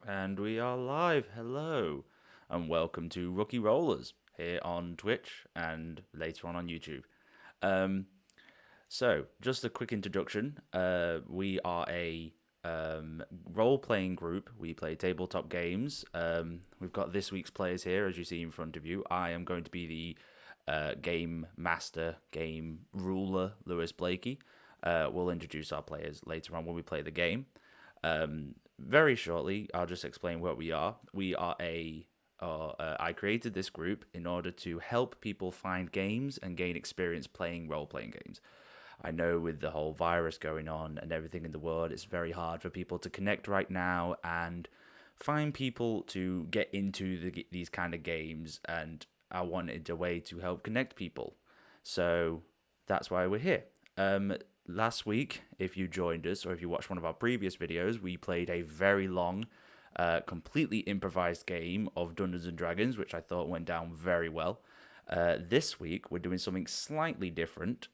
And we are live. Hello, and welcome to Rookie Rollers here on Twitch and later on YouTube. Um, just a quick introduction. We are a role-playing group. We play tabletop games. We've got this week's players here, as you see in front of you. I am going to be the game master, game ruler, Lewis Blakey. We'll introduce our players later on when we play the game. Very shortly, I'll just explain what we are. I created this group in order to help people find games and gain experience playing role playing games. I know with the whole virus going on and everything in the world, it's very hard for people to connect right now and find people to get into these kind of games. And I wanted a way to help connect people. So that's why we're here. Last week, if you joined us or if you watched one of our previous videos, we played a very long, completely improvised game of Dungeons and Dragons, which I thought went down very well. This week, we're doing something slightly different.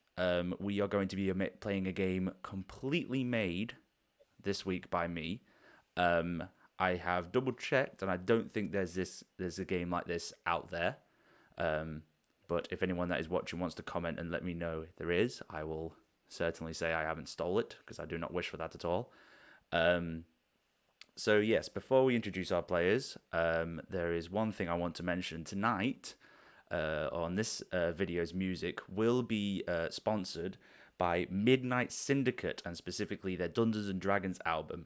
We are going to be playing a game completely made this week by me. I have double checked, and I don't think there's a game like this out there. But if anyone that is watching wants to comment and let me know if there is, I will certainly say I haven't stole it because I do not wish for that at all. So yes, before we introduce our players, there is one thing I want to mention tonight. On this video's music will be sponsored by Midnight Syndicate and specifically their Dungeons and Dragons album.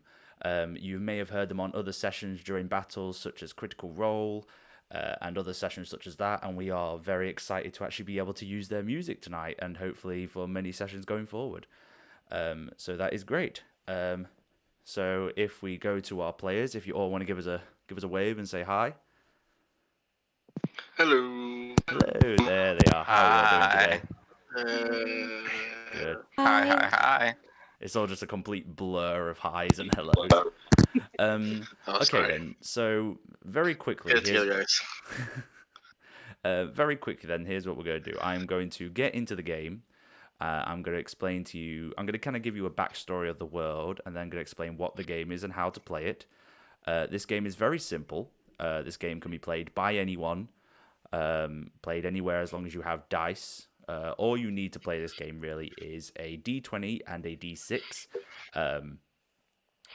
You may have heard them on other sessions during battles such as Critical Role and other sessions such as that, and we are very excited to actually be able to use their music tonight and hopefully for many sessions going forward. So that is great. So if we go to our players, if you all want to give us a wave and say hi. Hello. Hello, there they are. How are you all doing today? Uh, Good. Hi. It's all just a complete blur of highs and hellos. oh, Okay sorry. then. So very quickly, Get it together, guys. here's what we're going to do. I'm going to get into the game. I'm going to explain to you. I'm going to kind of give you a backstory of the world, and then I'm going to explain what the game is and how to play it. This game is very simple. This game can be played by anyone, played anywhere as long as you have dice. All you need to play this game really is a D20 and a D6.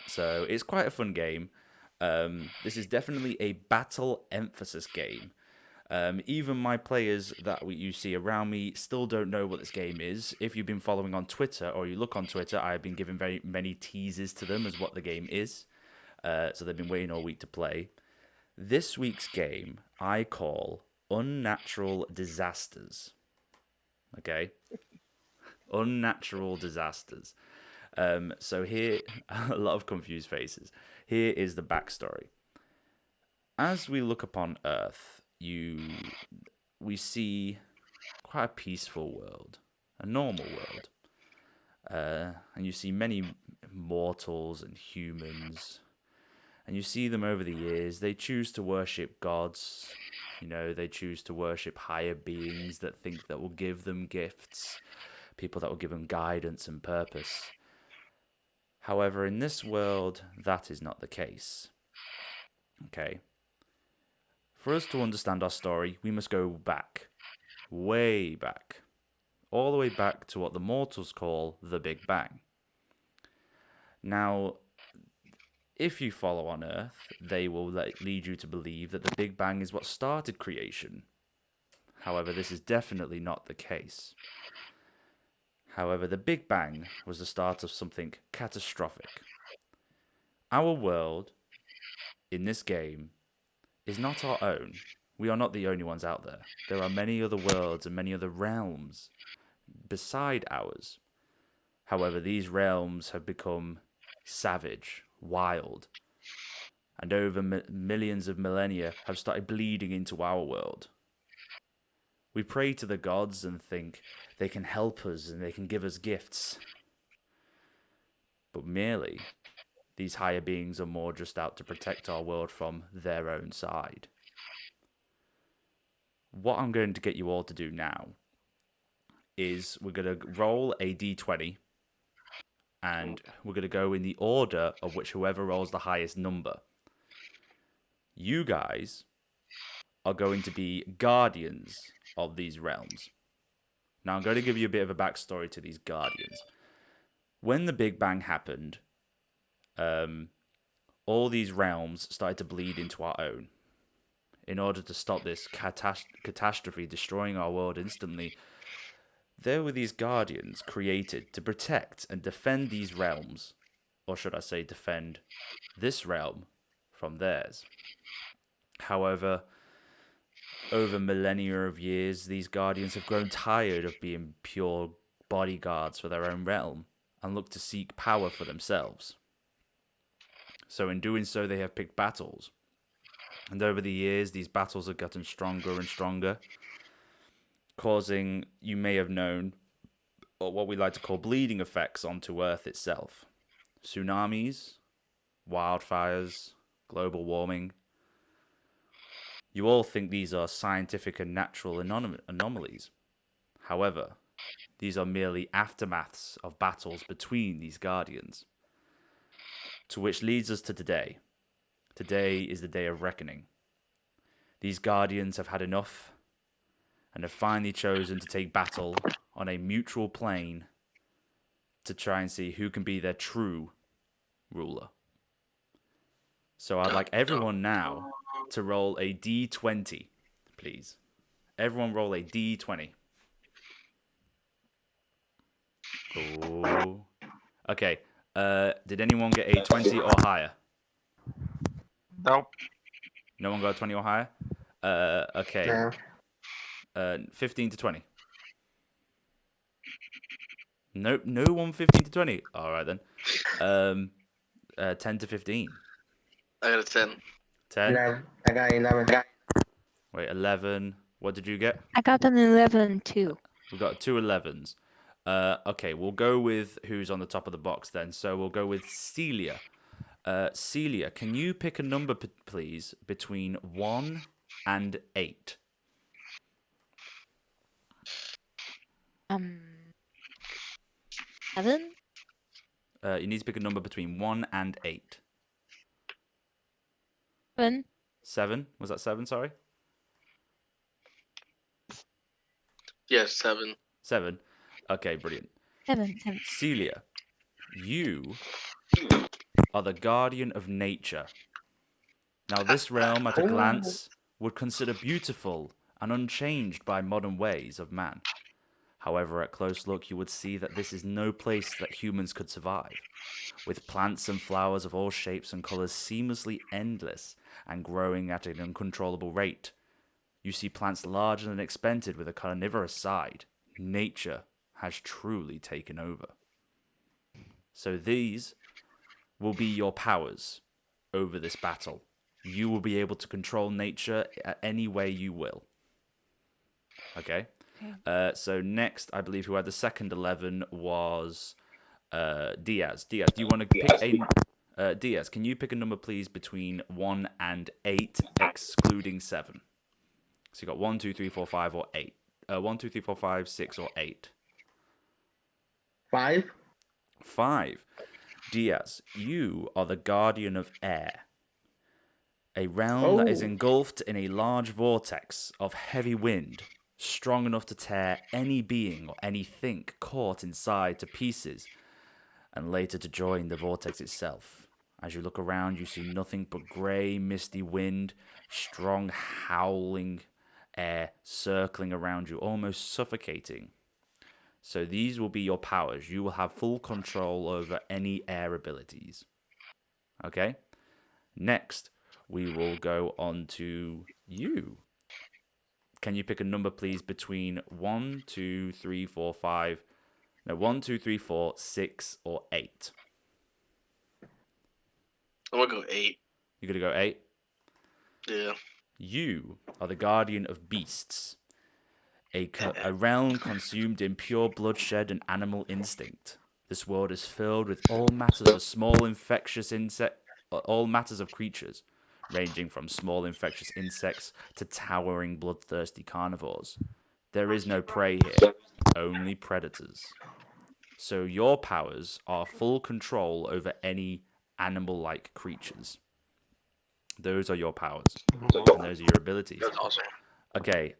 So it's quite a fun game. This is definitely a battle emphasis game. Even my players that you see around me still don't know what this game is. If you've been following on Twitter or you look on Twitter, I've been giving very many teases to them as what the game is. So they've been waiting all week to play. This week's game I call Unnatural Disasters. Okay? Unnatural Disasters. So here, a lot of confused faces. Here is the backstory. As we look upon Earth, we see quite a peaceful world, a normal world, and you see many mortals and humans, and you see them over the years. They choose to worship gods. They choose to worship higher beings that think that will give them gifts, people that will give them guidance and purpose. However, in this world, that is not the case. Okay. For us to understand our story, we must go back. Way back. All the way back to what the mortals call the Big Bang. Now, if you follow on Earth, they will lead you to believe that the Big Bang is what started creation. However, this is definitely not the case. However, the Big Bang was the start of something catastrophic. Our world, in this game, is not our own. We are not the only ones out there. There are many other worlds and many other realms beside ours. However, these realms have become savage, wild, and over millions of millennia have started bleeding into our world. We pray to the gods and think they can help us and they can give us gifts. But merely, these higher beings are more just out to protect our world from their own side. What I'm going to get you all to do now is we're going to roll a d20 and we're going to go in the order of which whoever rolls the highest number. You guys are going to be guardians of these realms. Now, I'm going to give you a bit of a backstory to these guardians. When the Big Bang happened, all these realms started to bleed into our own. In order to stop this catastrophe destroying our world instantly, there were these guardians created to protect and defend these realms, or should I say, defend this realm from theirs. However, over millennia of years, these guardians have grown tired of being pure bodyguards for their own realm and look to seek power for themselves. So, in doing so, they have picked battles. And over the years, these battles have gotten stronger and stronger, causing, you may have known, what we like to call bleeding effects onto Earth itself. Tsunamis, wildfires, global warming. You all think these are scientific and natural anomalies. However, these are merely aftermaths of battles between these guardians. To which leads us to today. Today is the day of reckoning. These guardians have had enough and have finally chosen to take battle on a mutual plane to try and see who can be their true ruler. So I'd like everyone now to roll a d20, please. Everyone roll a d20. Oh. Okay. Did anyone get a 20 or higher? Nope. No one got a 20 or higher? Okay. No. 15 to 20. Nope, no one 15 to 20. All right then. 10 to 15. I got a 10. 10. 11. I got 11. Wait, 11. What did you get? I got an 11 too. We've got two 11s. Okay, we'll go with who's on the top of the box then. So we'll go with Celia. Celia, can you pick a number, please, between 1 and 8? 7? You need to pick a number between 1 and 8. 7? 7? Was that 7, sorry? Yes, 7. 7? Okay, brilliant. 7. Celia, you are the guardian of nature. Now, this realm, at a glance, would consider beautiful and unchanged by modern ways of man. However, at close look, you would see that this is no place that humans could survive. With plants and flowers of all shapes and colors seamlessly endless and growing at an uncontrollable rate. You see plants larger than expected with a carnivorous side. Nature has truly taken over. So these will be your powers over this battle. You will be able to control nature any way you will. Okay? So next, I believe who had the second 11 was Diaz. Diaz, do you want to pick a... Diaz, can you pick a number, please, between 1 and 8, excluding 7? So you got 1, 2, 3, 4, 5, or 8. 1, 2, 3, 4, 5, 6, or 8. 5. 5. Diaz, you are the guardian of air. A realm that is engulfed in a large vortex of heavy wind, strong enough to tear any being or anything caught inside to pieces, and later to join the vortex itself. As you look around, you see nothing but grey, misty wind, strong howling air circling around you, almost suffocating. So these will be your powers. You will have full control over any air abilities. Okay? Next, we will go on to you. Can you pick a number, please, between 1, 2, 3, 4, 5... No, 1, 2, 3, 4, 6, or 8? I'm going to go 8. You're going to go 8? Yeah. You are the guardian of beasts. A realm consumed in pure bloodshed and animal instinct. This world is filled with all matters of small infectious all matters of creatures, ranging from small infectious insects to towering bloodthirsty carnivores. There is no prey here, only predators. So your powers are full control over any animal-like creatures. Those are your powers, and those are your abilities. That's awesome. Okay.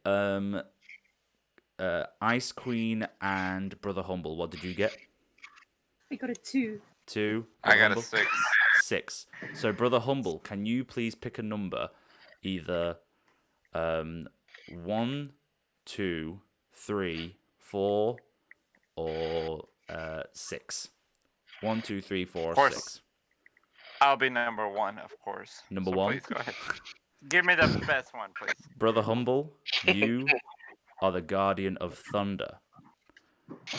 Ice Queen and Brother Humble. What did you get? I got a 2. 2. I Brother got Humble? a 6. 6. So, Brother Humble, can you please pick a number, either 1, 2, 3, 4, or 6? 1, 2, 3, 4, Of course. 6. I'll be number 1, of course. Number So 1. Please go ahead. Give me the best one, please. Brother Humble, you are the guardian of thunder.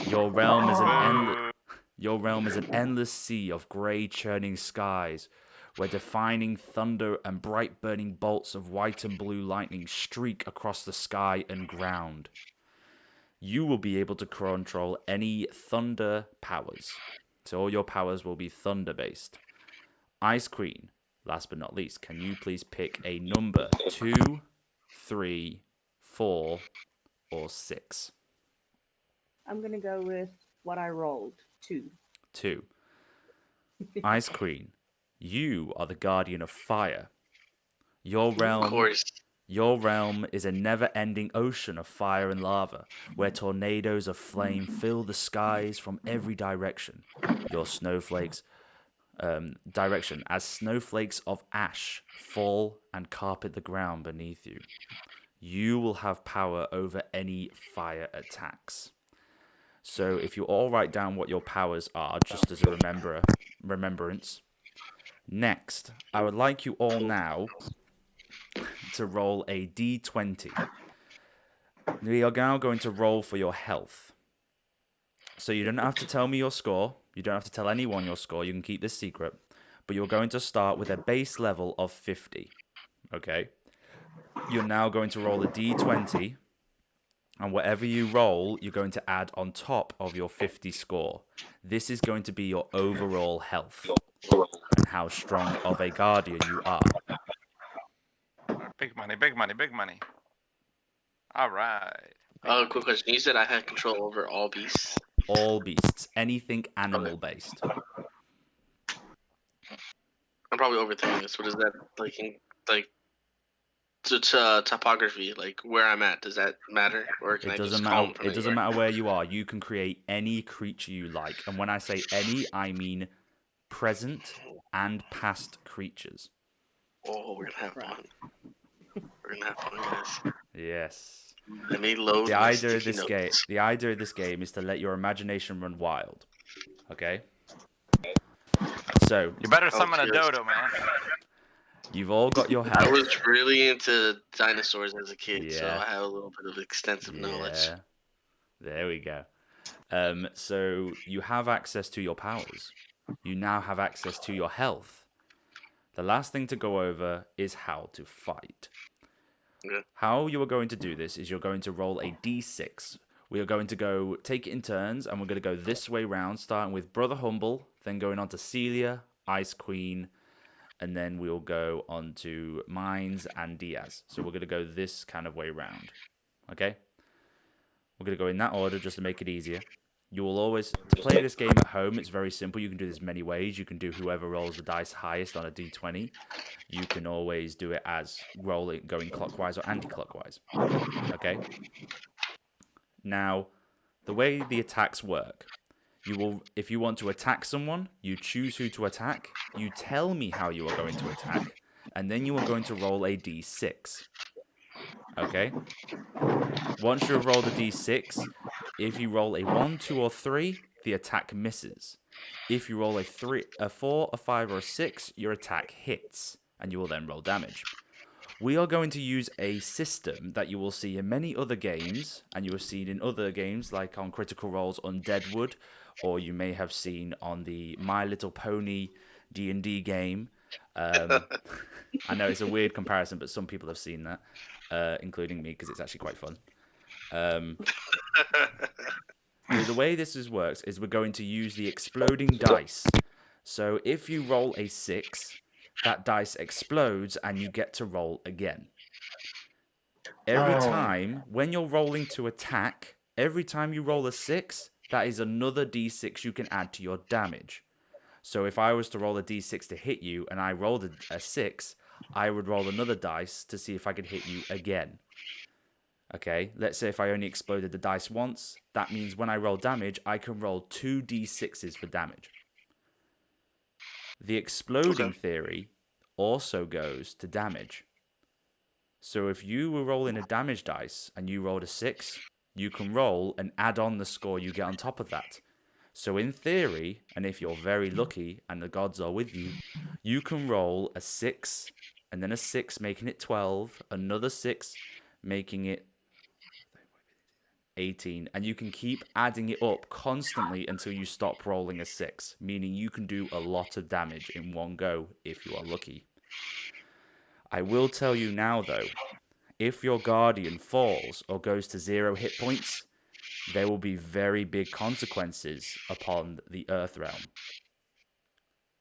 Your realm is an endless. Boo. Your realm is an endless sea of grey churning skies, where defining thunder and bright burning bolts of white and blue lightning streak across the sky and ground. You will be able to control any thunder powers. So all your powers will be thunder based. Ice Queen, last but not least, can you please pick a number 2, 3, 4, or 6? I'm going to go with what I rolled, 2. 2. Ice Queen, you are the guardian of fire. Your Of realm, course. your realm is a never-ending ocean of fire and lava, where tornadoes of flame fill the skies from every direction. Your snowflakes, direction as snowflakes of ash fall and carpet the ground beneath you. You will have power over any fire attacks. So if you all write down what your powers are, just as a remembrance. Next, I would like you all now to roll a d20. We are now going to roll for your health. So you don't have to tell me your score. You don't have to tell anyone your score. You can keep this secret. But you're going to start with a base level of 50. Okay? You're now going to roll a d20. And whatever you roll, you're going to add on top of your 50 score. This is going to be your overall health and how strong of a guardian you are. Big money, big money, big money. All right. Quick question. You said I had control over all beasts. All beasts, anything animal based. I'm probably overthinking this. What is that topography? Like where I'm at, does that matter, or can It I doesn't just matter. call them from It doesn't anywhere? matter where you are. You can create any creature you like, and when I say any, I mean present and past creatures. Oh, we're gonna have fun. We're gonna have fun, guys. Yes. Let me load The my idea of sticky this game. notes. The idea of this game is to let your imagination run wild. Okay. So You better Oh, summon a cheers. dodo, man. you've all got your I health. was really into dinosaurs as a kid, so Yeah. I have a little bit of extensive knowledge. Yeah. There we go. So you have access to your powers. You now have access to your health. The last thing to go over is how to fight. Yeah. How you are going to do this is you're going to roll a d6. We are going to go take it in turns, and we're going to go this way round, starting with Brother Humble, then going on to Celia, Ice Queen, and then we'll go on to Mines and Diaz. So we're going to go this kind of way round. Okay? We're going to go in that order just to make it easier. You will always, to play this game at home, it's very simple. You can do this many ways. You can do whoever rolls the dice highest on a d20. You can always do it as rolling, going clockwise or anti-clockwise. Okay? Now, the way the attacks work, you will, if you want to attack someone, you choose who to attack, you tell me how you are going to attack, and then you are going to roll a d6. Okay? Once you have rolled a d6, if you roll a 1, 2, or 3, the attack misses. If you roll a 4, a 5, or a 6, your attack hits, and you will then roll damage. We are going to use a system that you will see in many other games, and you have seen in other games, like on Critical Role's Undeadwood, or you may have seen on the My Little Pony D&D game. I know it's a weird comparison, but some people have seen that, including me, because it's actually quite fun. The way this works is we're going to use the exploding dice. So if you roll a 6, that dice explodes and you get to roll again. Every time, when you're rolling to attack, every time you roll a 6, that is another d6 you can add to your damage. So if I was to roll a d6 to hit you and I rolled a 6, I would roll another dice to see if I could hit you again. Okay, let's say if I only exploded the dice once, that means when I roll damage, I can roll 2d6s for damage. The exploding theory also goes to damage. So if you were rolling a damage dice and you rolled a 6, you can roll and add on the score you get on top of that. So in theory, and if you're very lucky and the gods are with you, you can roll a 6 and then a 6 making it 12, another 6 making it 18, and you can keep adding it up constantly until you stop rolling a 6, meaning you can do a lot of damage in one go if you are lucky. I will tell you now though, if your guardian falls or goes to 0 hit points, there will be very big consequences upon the Earth Realm.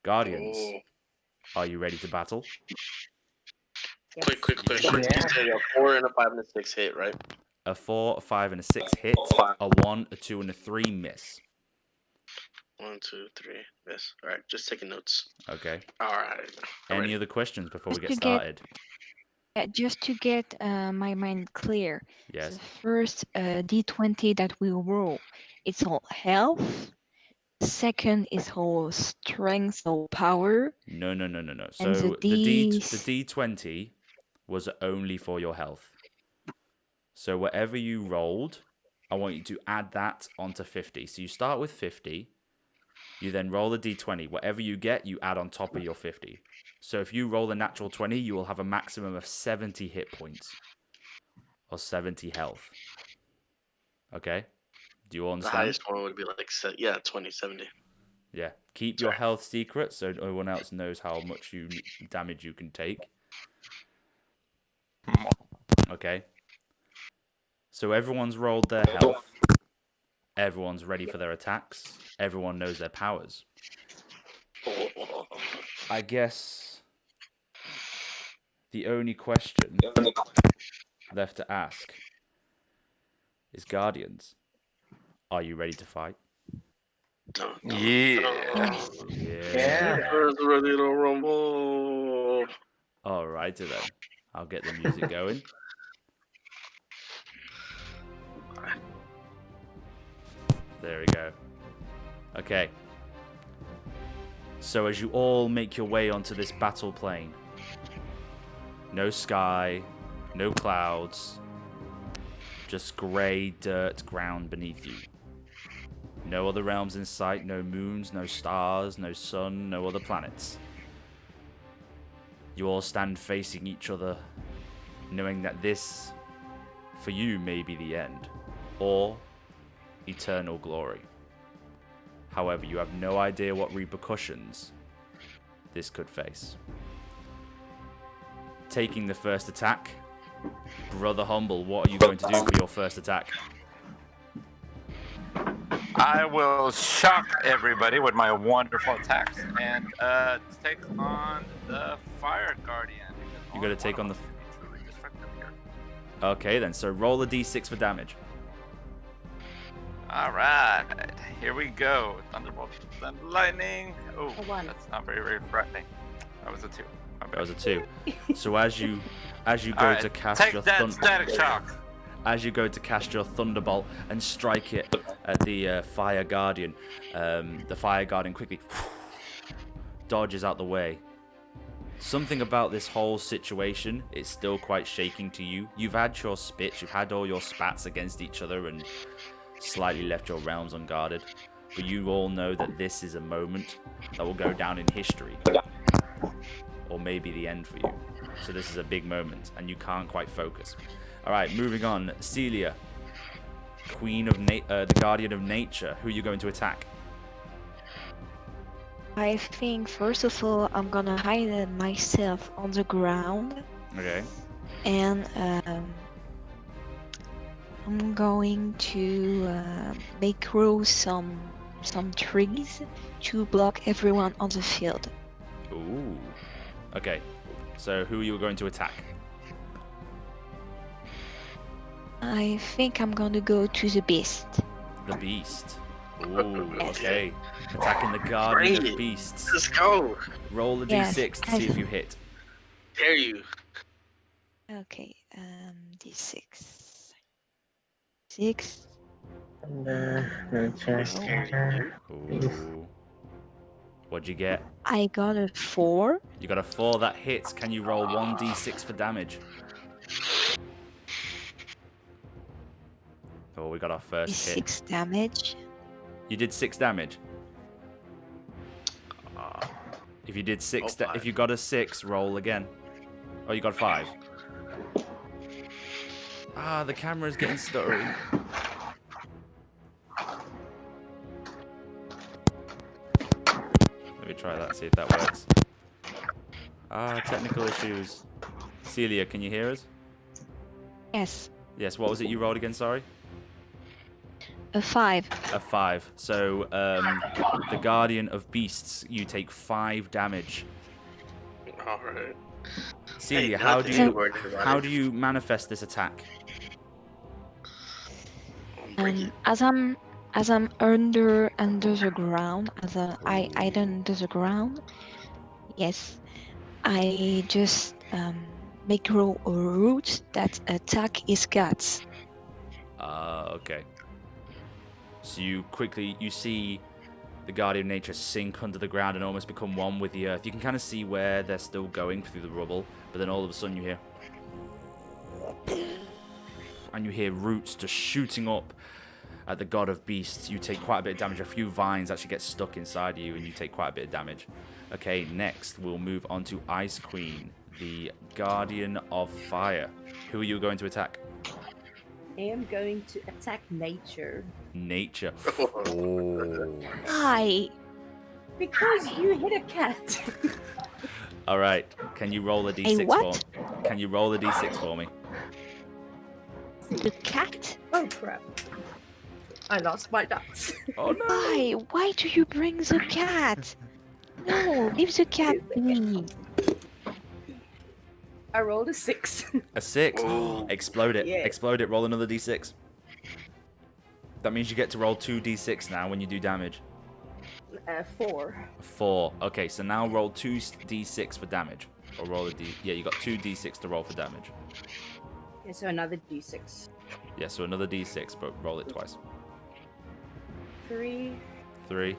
Guardians, are you ready to battle? Yes. Quick question. Yeah. You say a 4 and a 5 and a 6 hit, right? A 4, a 5, and a 6 hit. A 1, a 2, and a 3 miss. 1, 2, 3, miss. All right, just taking notes. Okay. All right. Any other questions before we Just get to get- started? Just to get my mind clear, Yes. the first D20 that we roll, it's all health. Second is all strength or power. No. So And the the D20 was only for your health. So whatever you rolled, I want you to add that onto 50. So you start with 50, you then roll a D20. Whatever you get, you add on top of your 50. So if you roll a natural 20, you will have a maximum of 70 hit points. Or 70 health. Okay? Do you all The understand? highest one would be like, 20, 70. Yeah. Keep your health secret so no one else knows how much damage you can take. Okay? So everyone's rolled their health. Everyone's ready for their attacks. Everyone knows their powers. I guess the only question left to ask is, Guardians, are you ready to fight? Yeah. Yeah. Earth ready to rumble. Alrighty then. I'll get the music going. There we go. Okay. So as you all make your way onto this battle plane, no sky, no clouds, just grey dirt ground beneath you. No other realms in sight, no moons, no stars, no sun, no other planets. You all stand facing each other, knowing that this, for you, may be the end, or eternal glory. However, you have no idea what repercussions this could face. Taking the first attack, Brother Humble, what are you going to do for your first attack? I will shock everybody with my wonderful attacks and take on the Fire Guardian. You're going to take on the... Truly destructive here. Okay then, so roll a d6 for damage. Alright, here we go. Thunderbolt and lightning. Oh, A 1. that's not very frightening. That was a 2. That was a 2. So as you go Alright, to cast take your that static shock. as you go to cast your thunderbolt and strike it at the Fire Guardian, the Fire Guardian quickly dodges out the way. Something about this whole situation is still quite shaking to you. You've had your spits, you've had all your spats against each other and slightly left your realms unguarded, but you all know that this is a moment that will go down in history, or maybe the end for you. So this is a big moment and you can't quite focus. All right, moving on. Celia, Queen of the Guardian of Nature. Who are you going to attack? I think first of all I'm gonna hide myself on the ground, Okay. and I'm going to make grow some trees to block everyone on the field. Ooh. Okay. So who are you going to attack? I think I'm gonna go to the beast. The Beast. Ooh. Okay. Attacking the Guardian Great. of Beasts. Let's go. Roll a Yes, d6 to see if you hit. dare you? Okay, D6. 6. Ooh. What'd you get? I got a 4. You got a 4 that hits. Can you roll 1d6 for damage? Oh, we got our first hit. 6 damage. You did 6 damage. Uh, If you did 6, Oh, if you got a 6, roll again. Oh, you got 5. Ah, the camera's getting stuttery. Let me try that, see if that works. Ah, technical issues. Celia, can you hear us? Yes, Yes, what was it you rolled again, sorry? a 5. A 5. So, the Guardian of Beasts, you take 5 damage. all right. Celia, Hey, how nothing do to you worry about how it. do you manifest this attack? Break it. As I'm under the ground, I under the ground. Yes, I just make grow a root that attack his guts. Okay. So you see the Guardian of Nature sink under the ground and almost become one with the earth. You can kind of see where they're still going through the rubble, but then all of a sudden you hear, and you hear roots just shooting up at the God of Beasts. You take quite a bit of damage. A few vines actually get stuck inside you, and you take quite a bit of damage. Okay, next we'll move on to Ice Queen, the Guardian of Fire. Who are you going to attack? I am going to attack nature Nature. Oh. Why? because you hit a cat. All right. Can you roll a d6 what? for? Can you roll a d6 for me? The cat? Oh crap! I lost my dice. Oh no! Why? Why do you bring the cat? No, leave the cat be. I rolled a 6. A 6. Oh. Explode it. Yeah. Explode it. Roll another d6. That means you get to roll 2d6 now when you do damage. 4. 4. Okay, so now roll 2d6 for damage. Or roll a d. Yeah, you got 2d6 to roll for damage. Okay, so another d6. Yeah, so another d6, but roll it twice. 3 3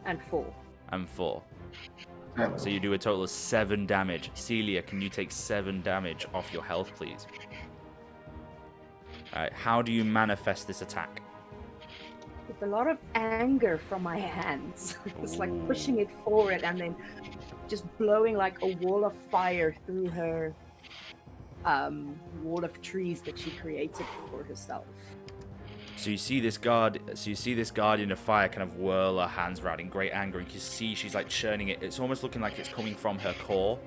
and 4. and 4. So you do a total of 7 damage. Celia, can you take 7 damage off your health, please? Alright, how do you manifest this attack? With a lot of anger from my hands. It's like pushing it forward and then just blowing like a wall of fire through her wall of trees that she created for herself. So you see this Guardian of Fire kind of whirl her hands around in great anger, and you see she's like churning it. It's almost looking like it's coming from her core.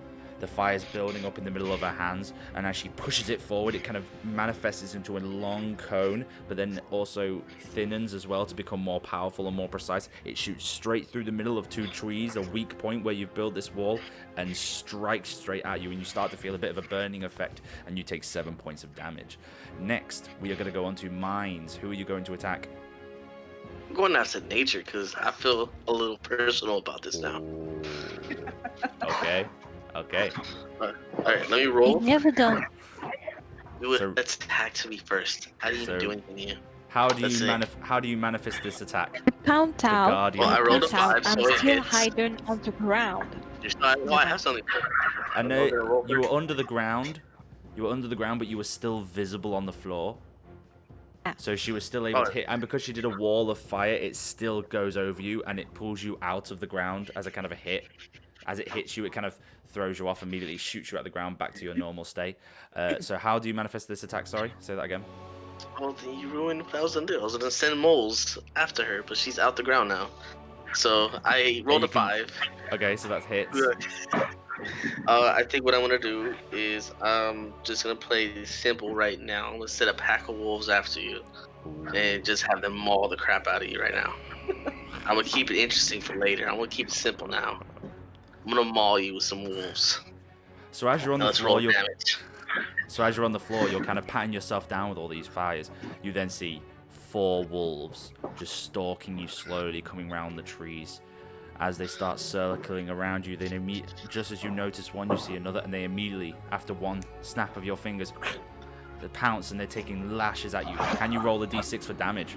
The fire's building up in the middle of her hands, and as she pushes it forward, it kind of manifests into a long cone, but then also thinnens as well to become more powerful and more precise. It shoots straight through the middle of 2 trees, a weak point where you've built this wall, and strikes straight at you, and you start to feel a bit of a burning effect, and you take 7 points of damage. Next, we are going to go on to mines. Who are you going to attack? I'm going after nature because I feel a little personal about this now. Okay. Okay. All right, let me You roll. never done. You So- attack to me first. I didn't even So- do anything to you. How do Let's you see. how do you manifest this attack? Pound The out. Guardian. Well, I rolled a Pound out. 5, I'm so it still hits. hiding on the ground. I have something. I I'm know gonna roll you were first. under the ground. You were under the ground, but you were still visible on the floor. Ah. So she was still able Oh. to hit, and because she did a wall of fire, it still goes over you, and it pulls you out of the ground as a kind of a hit. As it hits you, it kind of throws you off immediately, shoots you at the ground back to your normal state. So how do you manifest this attack? Sorry, say that again. Well, then you ruined what I was gonna do. I was gonna send moles after her, but she's out the ground now. So I rolled you a can- 5. Okay, so that's hits. I think what I'm gonna do is I'm just gonna play simple right now. I'm gonna set a pack of wolves after you and just have them maul the crap out of you right now. I'm gonna keep it interesting for later. I'm gonna keep it simple now. I'm gonna maul you with some wolves. So as you're on Now the let's floor, roll you're damage. kind of patting yourself down with all these fires. You then see 4 wolves just stalking you slowly, coming round the trees. as they start circling around you. Then just as you notice one, you see another, and they immediately, after one snap of your fingers, they pounce and they're taking lashes at you. Can you roll a d6 for damage?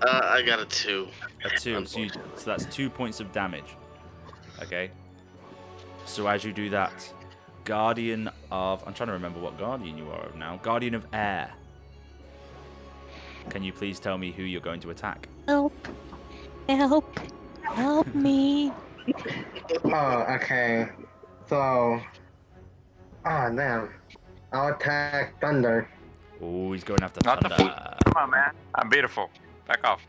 I got a 2. A 2. So that's 2 points of damage. Okay. So as you do that, Guardian of... I'm trying to remember what Guardian you are of now. Guardian of Air. Can you please tell me who you're going to attack? Help! Help! Help me! Oh, okay. So, damn. I'll attack Thunder. Oh, he's going after Not the Thunder. Come on, man. I'm beautiful. Back off.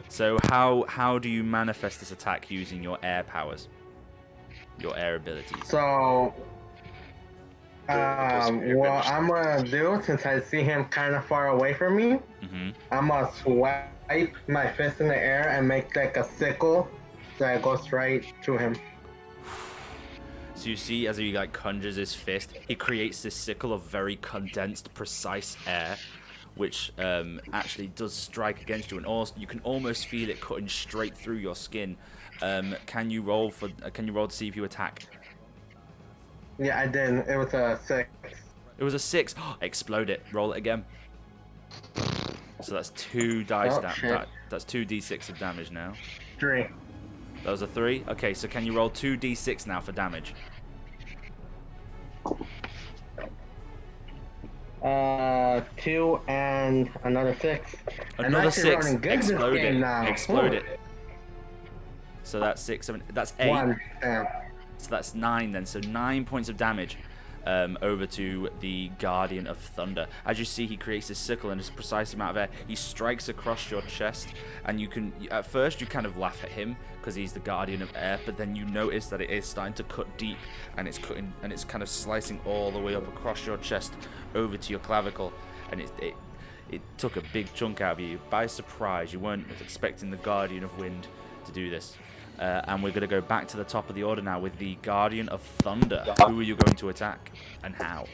So how do you manifest this attack using your air powers? Your air abilities. So, what I'm gonna do, since I see him kind of far away from me, I'm gonna swipe my fist in the air and make like a sickle that goes right to him. So you see, as he like conjures his fist, he creates this sickle of very condensed, precise air, which actually does strike against you, and also you can almost feel it cutting straight through your skin. Can you roll to see if you attack? Yeah, I did. It was a 6. It was a 6. Explode it. Roll it again. So that's 2 dice. That's 2 d6 of damage now. 3. That was a 3. Okay, so can you roll 2 d6 now for damage? 2 and another 6. Another 6. Explode it. Now. Explode it. So that's 6, 7. That's 8. 1. Damn. So that's 9 then. So 9 points of damage over to the Guardian of Thunder. As you see, he creates this sickle and this precise amount of air. He strikes across your chest, and you can, at first, you kind of laugh at him because he's the Guardian of Air, but then you notice that it is starting to cut deep, and it's cutting, and it's kind of slicing all the way up across your chest over to your clavicle, and it took a big chunk out of you by surprise. You weren't expecting the Guardian of Wind to do this. And we're going to go back to the top of the order now with the Guardian of Thunder. Who are you going to attack, and how?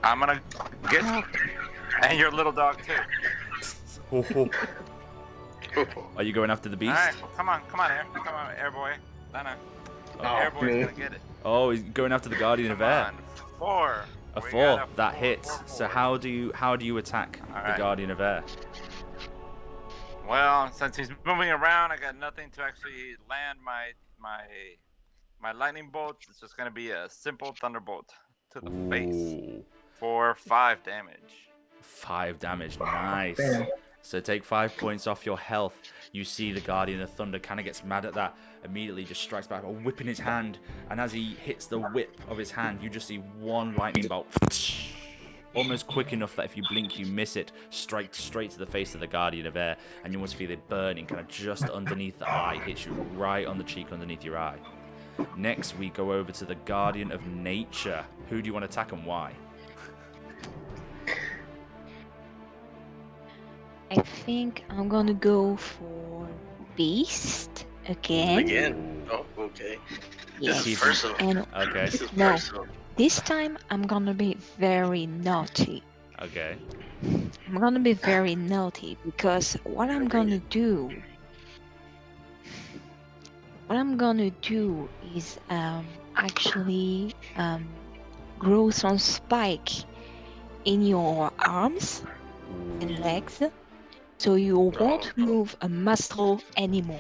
I'm going to get you. And your little dog, too. Are you going after the beast? All right, come on, Air. Come on, Air Boy. Air Boy's going to get it. Oh, he's going after the Guardian of Air. 4. A 4. That hits. So how do you attack the Guardian of Air? Well, since he's moving around, I got nothing to actually land my lightning bolt. It's just gonna be a simple thunderbolt to the face for 5 damage. 5 damage, nice. Damn. So take 5 points off your health. You see the Guardian of Thunder kind of gets mad at that, immediately just strikes back, whipping his hand, and as he hits the whip of his hand, you just see one lightning bolt. Almost quick enough that if you blink, you miss it, strike straight to the face of the Guardian of Air, and you almost feel it burning kind of just underneath the eye, hits you right on the cheek underneath your eye. Next, we go over to the Guardian of Nature. Who do you want to attack and why? I think I'm gonna go for Beast again. Again? Oh, okay. Yes. This is personal. And Okay, This is No. personal. this time I'm gonna be very naughty. okay. I'm gonna be very naughty because what I'm gonna do is actually grow some spike in your arms and legs, so you won't move a muscle anymore.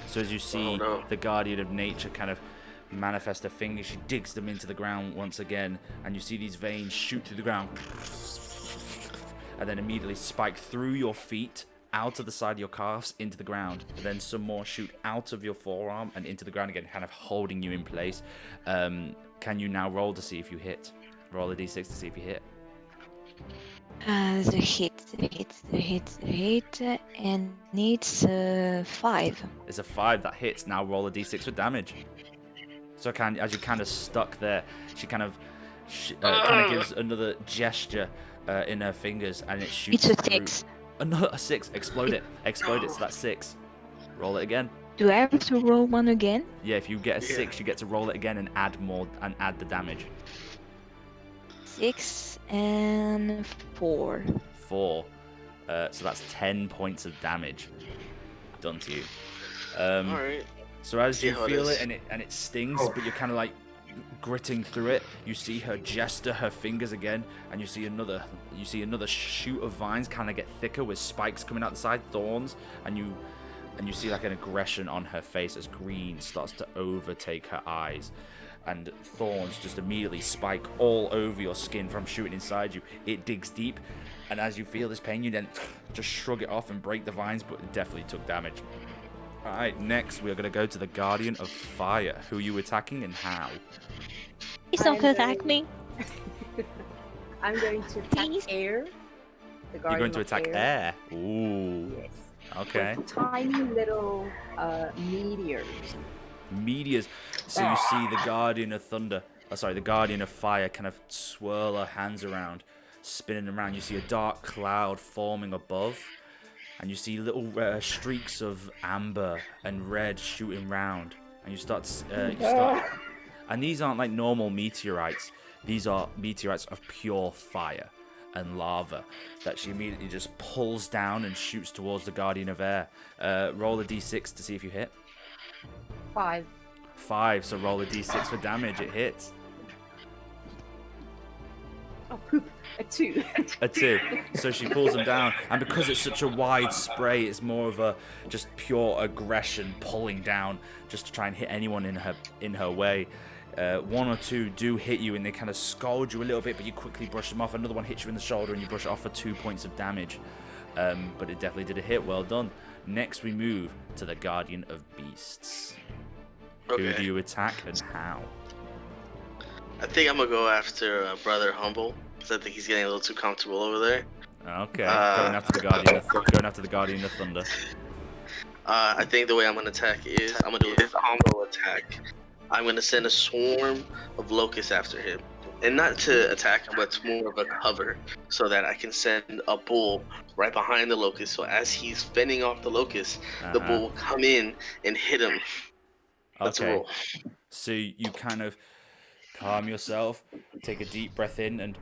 So as you see no. the Guardian of Nature kind of manifest her fingers, she digs them into the ground once again, and you see these veins shoot through the ground, and then immediately spike through your feet, out of the side of your calves, into the ground, and then some more shoot out of your forearm and into the ground again, kind of holding you in place. Can you now roll to see if you hit? Roll a d6 to see if you hit. The hit, and it's 5. It's a 5 that hits. Now roll a d6 for damage. So as you kind of stuck there, she kind of gives another gesture in her fingers, and it shoots. It's a through. 6. Another a 6. Explode it. Explode it. So that's 6. Roll it again. Do I have to roll one again? Yeah, if you get a 6, you get to roll it again and add more and add the damage. 6 and 4. 4. So that's 10 points of damage done to you. All right. So as See you how it feel is. it and it stings, but you're kind of like gritting through it, you see her gesture her fingers again, and you see another shoot of vines kind of get thicker with spikes coming out the side, thorns, and you see like an aggression on her face as green starts to overtake her eyes, and thorns just immediately spike all over your skin from shooting inside you. It digs deep, and as you feel this pain, you then just shrug it off and break the vines, but it definitely took damage. Alright, next we are going to go to the Guardian of Fire. Who are you attacking and how? Please don't attack me. I'm going to attack Please? air. The You're Guardian going to of attack air. Ooh. Yes. Okay. With tiny little meteors. Meteors. So you see the Guardian of Thunder, the Guardian of Fire kind of swirl her hands around, spinning around. You see a dark cloud forming above, and you see little streaks of amber and red shooting round, and you start, and these aren't like normal meteorites. These are meteorites of pure fire and lava that she immediately just pulls down and shoots towards the Guardian of Air. Roll a d6 to see if you hit. 5. 5, so roll a d6 for damage. It hits. Oh, poop. A 2. A 2. So she pulls them down, and because it's such a wide spray, it's more of a just pure aggression pulling down just to try and hit anyone in her way. 1 or 2 do hit you, and they kind of scald you a little bit, but you quickly brush them off. Another one hits you in the shoulder, and you brush it off for 2 points of damage. But it definitely did a hit. Well done. Next, we move to the Guardian of Beasts. Okay. Who do you attack and how? I think I'm gonna go after Brother Humble because I think he's getting a little too comfortable over there. Okay, going after the Guardian of Thunder. I think the way I'm gonna attack is I'm gonna do a combo attack. I'm gonna send a swarm of locusts after him, and not to attack him, but it's more of a cover, so that I can send a bull right behind the locust. So as he's fending off the locust, the bull will come in and hit him. Let's Okay. roll. So you kind of calm yourself, take a deep breath in, and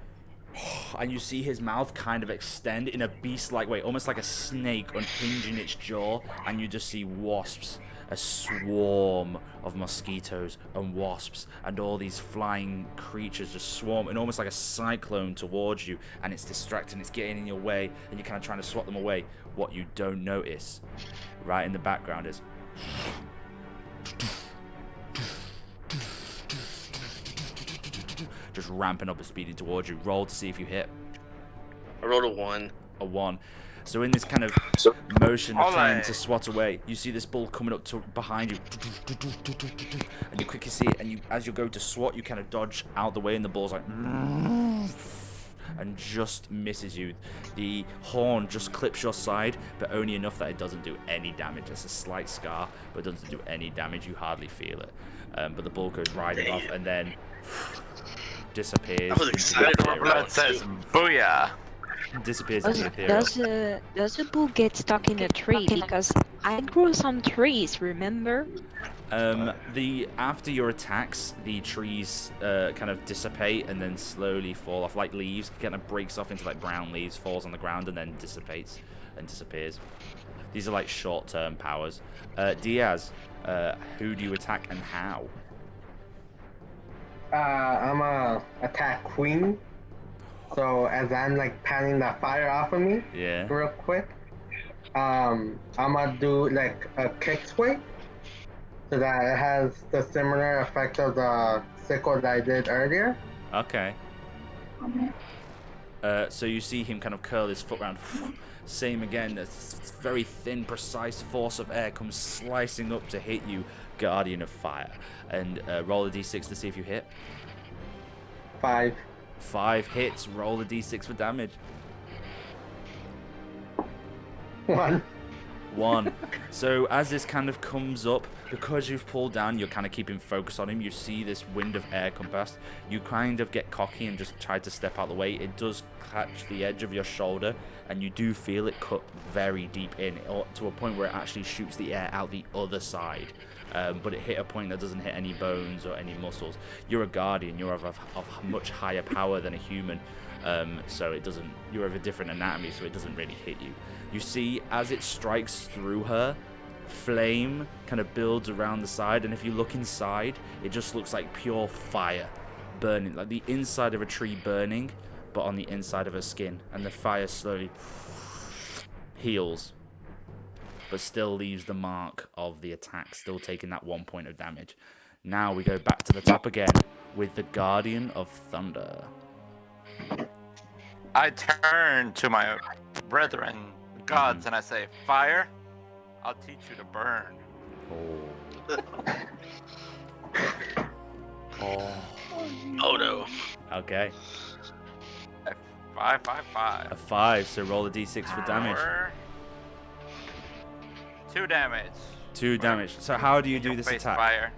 you see his mouth kind of extend in a beast-like way, almost like a snake unhinging its jaw, and you just see wasps, a swarm of mosquitoes and wasps, and all these flying creatures just swarm, and almost like a cyclone towards you, and it's distracting, it's getting in your way, and you're kind of trying to swat them away. What you don't notice, right in the background, is just ramping up and speeding towards you. Roll to see if you hit. I rolled a 1. A 1. So in this kind of motion of trying to swat away, you see this bull coming up to behind you, and you quickly see it, and as you go to swat, you kind of dodge out the way, and the bull's like, and just misses you. The horn just clips your side, but only enough that it doesn't do any damage. It's a slight scar, but it doesn't do any damage. You hardly feel it. But the bull goes riding off, and then disappears. I was excited Our blood says booyah. Disappears into the ethereal. Does the bull get stuck in a tree? Because I grew some trees, remember? After your attacks, the trees kind of dissipate and then slowly fall off like leaves. Kind of breaks off into like brown leaves, falls on the ground, and then dissipates and disappears. These are like short-term powers. Diaz, who do you attack and how? I'm gonna attack Queen. So as I'm like patting the fire off of me, Yeah. real quick, I'm gonna do like a kick swing, so that it has the similar effect of the sickle that I did earlier. Okay. So you see him kind of curl his foot around. Same again. A very thin, precise force of air comes slicing up to hit you, Guardian of Fire. And roll a d6 to see if you hit. 5. 5 hits. Roll a d6 for damage. 1. 1. So as this kind of comes up, because you've pulled down, you're kind of keeping focus on him. You see this wind of air come past. You kind of get cocky and just try to step out of the way. It does catch the edge of your shoulder, and you do feel it cut very deep in, to a point where it actually shoots the air out the other side. But it hit a point that doesn't hit any bones or any muscles. You're a guardian. You're of much higher power than a human. So it doesn't. You're of a different anatomy, so it doesn't really hit you. You see, as it strikes through her, flame kind of builds around the side, and if you look inside, it just looks like pure fire burning, like the inside of a tree burning, but on the inside of her skin, and the fire slowly heals, but still leaves the mark of the attack, still taking that 1 point of damage. Now we go back to the top again with the Guardian of Thunder. I turn to my brethren, gods, and I say, fire, I'll teach you to burn. Oh no. Okay. Five. A 5, so roll a d6 for damage. 2 damage. 2 damage. So how do you do this Face attack? Fire.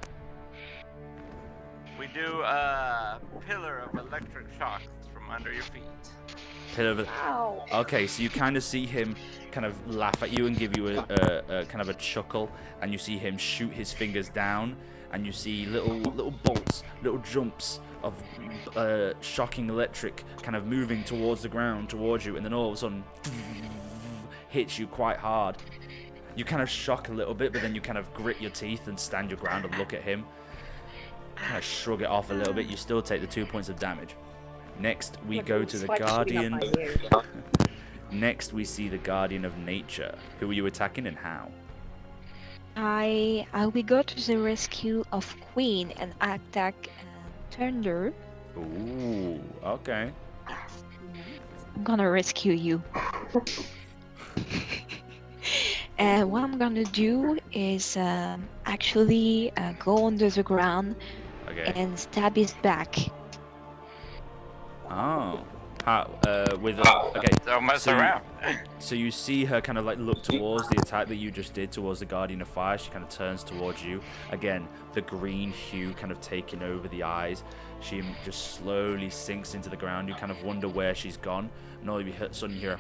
We do a pillar of electric shocks from under your feet. Ow. Okay, so you kind of see him kind of laugh at you and give you a kind of a chuckle, and you see him shoot his fingers down, and you see little bolts, little jumps of shocking electric kind of moving towards the ground, towards you, and then all of a sudden hits you quite hard. You kind of shock a little bit, but then you kind of grit your teeth and stand your ground and look at him. Kind of shrug it off a little bit. You still take the 2 points of damage. Next, we go to the Guardian. Next, we see the Guardian of Nature. Who are you attacking and how? I will go to the rescue of Queen and attack Thunder. Ooh, okay. I'm gonna rescue you. And what I'm gonna do is actually go under the ground and stab his back. Oh. Okay. Don't mess around. So you see her kind of like look towards the attack that you just did towards the Guardian of Fire. She kind of turns towards you. Again, the green hue kind of taking over the eyes. She just slowly sinks into the ground. You kind of wonder where she's gone. And all of a sudden you hear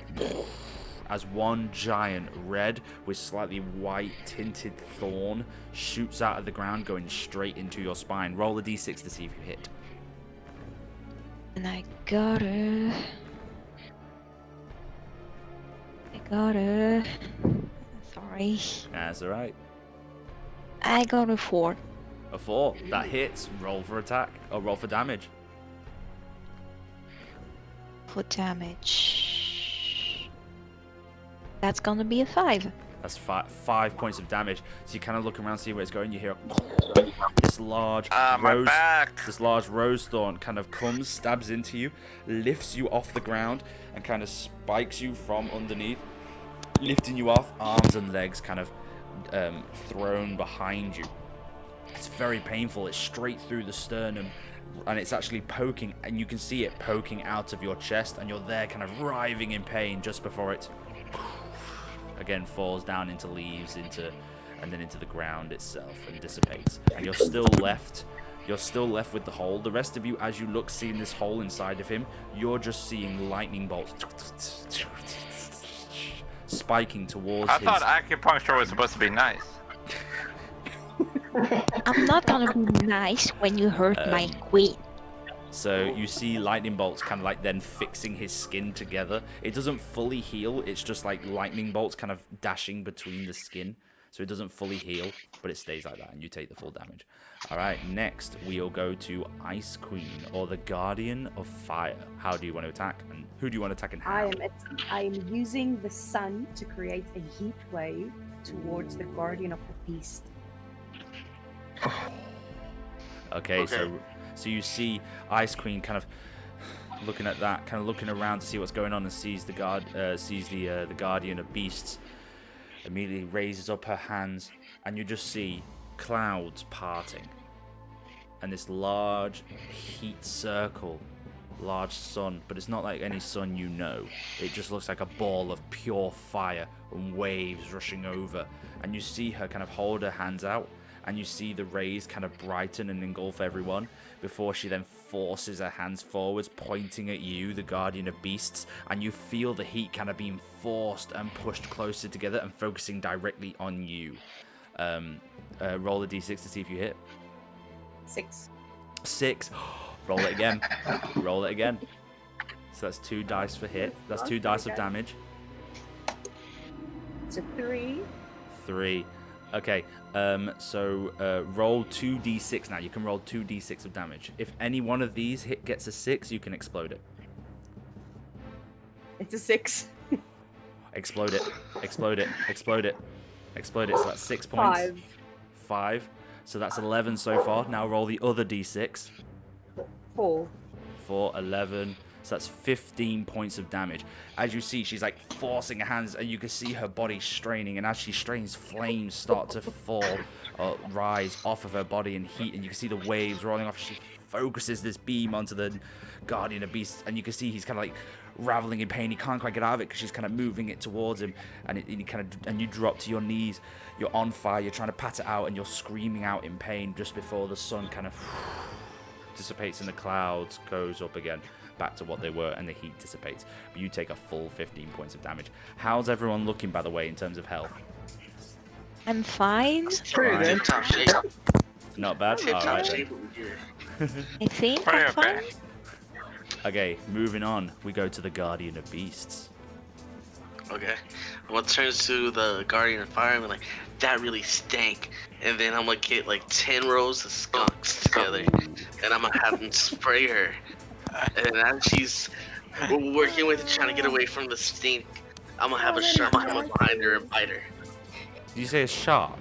as one giant red with slightly white tinted thorn shoots out of the ground, going straight into your spine. Roll a d6 to see if you hit. And I got it. Sorry. That's alright. I got a 4. A 4. That hits. Roll for attack. Or roll for damage. For damage. That's gonna be a 5. That's 5 points of damage. So you kind of look around, see where it's going. You hear this large rose thorn kind of comes, stabs into you, lifts you off the ground, and kind of spikes you from underneath, lifting you off, arms and legs kind of thrown behind you. It's very painful. It's straight through the sternum, and it's actually poking, and you can see it poking out of your chest, and you're there kind of writhing in pain just before it again falls down into leaves, and then into the ground itself and dissipates. And you're still left with the hole. The rest of you, as you look, seeing this hole inside of him, you're just seeing lightning bolts spiking towards I thought acupuncture was supposed to be nice. I'm not gonna be nice when you hurt my queen. So you see lightning bolts kind of like then fixing his skin together. It doesn't fully heal. It's just like lightning bolts kind of dashing between the skin. So it doesn't fully heal, but it stays like that, and you take the full damage. All right, next we'll go to Ice Queen, or the Guardian of Fire. How do you want to attack, and who do you want to attack, and how? I am using the sun to create a heat wave towards the Guardian of the Beast. Okay. So you see Ice Queen kind of looking at that, kind of looking around to see what's going on, and sees the Guardian of Beasts. Immediately raises up her hands, and you just see clouds parting, and this large heat circle, large sun, but it's not like any sun you know. It just looks like a ball of pure fire and waves rushing over, and you see her kind of hold her hands out, and you see the rays kind of brighten and engulf everyone before she then forces her hands forwards, pointing at you, the Guardian of Beasts, and you feel the heat kind of being forced and pushed closer together and focusing directly on you. Roll a d6 to see if you hit. 6. 6. Roll it again. Roll it again. So that's 2 dice for hit. That's 2 dice of damage. It's a 3. 3. Okay, so roll 2d6 now. You can roll 2d6 of damage. If any one of these gets a 6, you can explode it. It's a 6. Explode it. Explode it. Explode it. Explode it. So that's 6 points. 5. 5. So that's 11 so far. Now roll the other d6. 4. 4, 11. So that's 15 points of damage. As you see, she's like forcing her hands, and you can see her body straining. And as she strains, flames start to fall or rise off of her body and heat. And you can see the waves rolling off. She focuses this beam onto the Guardian of Beasts, and you can see he's kind of like raveling in pain. He can't quite get out of it because she's kind of moving it towards him. And you drop to your knees. You're on fire. You're trying to pat it out, and you're screaming out in pain just before the sun kind of dissipates in the clouds, goes up again, back to what they were, and the heat dissipates. But you take a full 15 points of damage. How's everyone looking, by the way, in terms of health? I'm fine. Pretty good. Tip-top shape. Not bad? Tip-top Alright shape then. over here. I think Pretty I'm fine. okay. Okay, moving on. We go to the Guardian of Beasts. Okay. I'm gonna turn to the Guardian of Fire and be like, that really stank. And then I'm gonna get like 10 rows of skunks together. And I'm gonna have them spray her. And as she's working with trying to get away from the stink, I'm gonna have a shark come up behind her and bite her. Did you say a shark?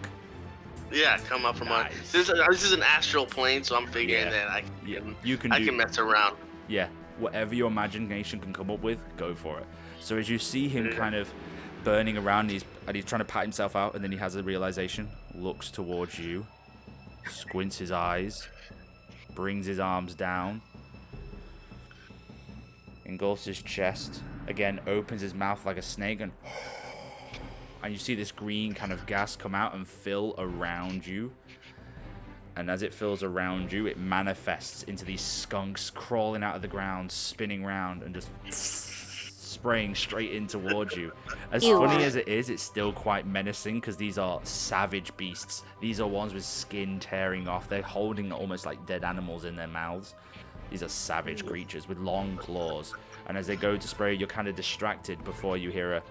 Yeah, come up from Nice. this is an astral plane, so I'm figuring Yeah. that I Yeah, can, you can I do. can mess around. Yeah, whatever your imagination can come up with, go for it. So as you see him kind of burning around, he's trying to pat himself out, and then he has a realization, looks towards you, squints his eyes, brings his arms down, engulfs his chest, again opens his mouth like a snake, and you see this green kind of gas come out and fill around you. And as it fills around you, it manifests into these skunks crawling out of the ground, spinning round, and just spraying straight in towards you. As Ew. funny as it is, it's still quite menacing because these are savage beasts. These are ones with skin tearing off. They're holding almost like dead animals in their mouths. These are savage creatures with long claws. And as they go to spray, you're kind of distracted before you hear a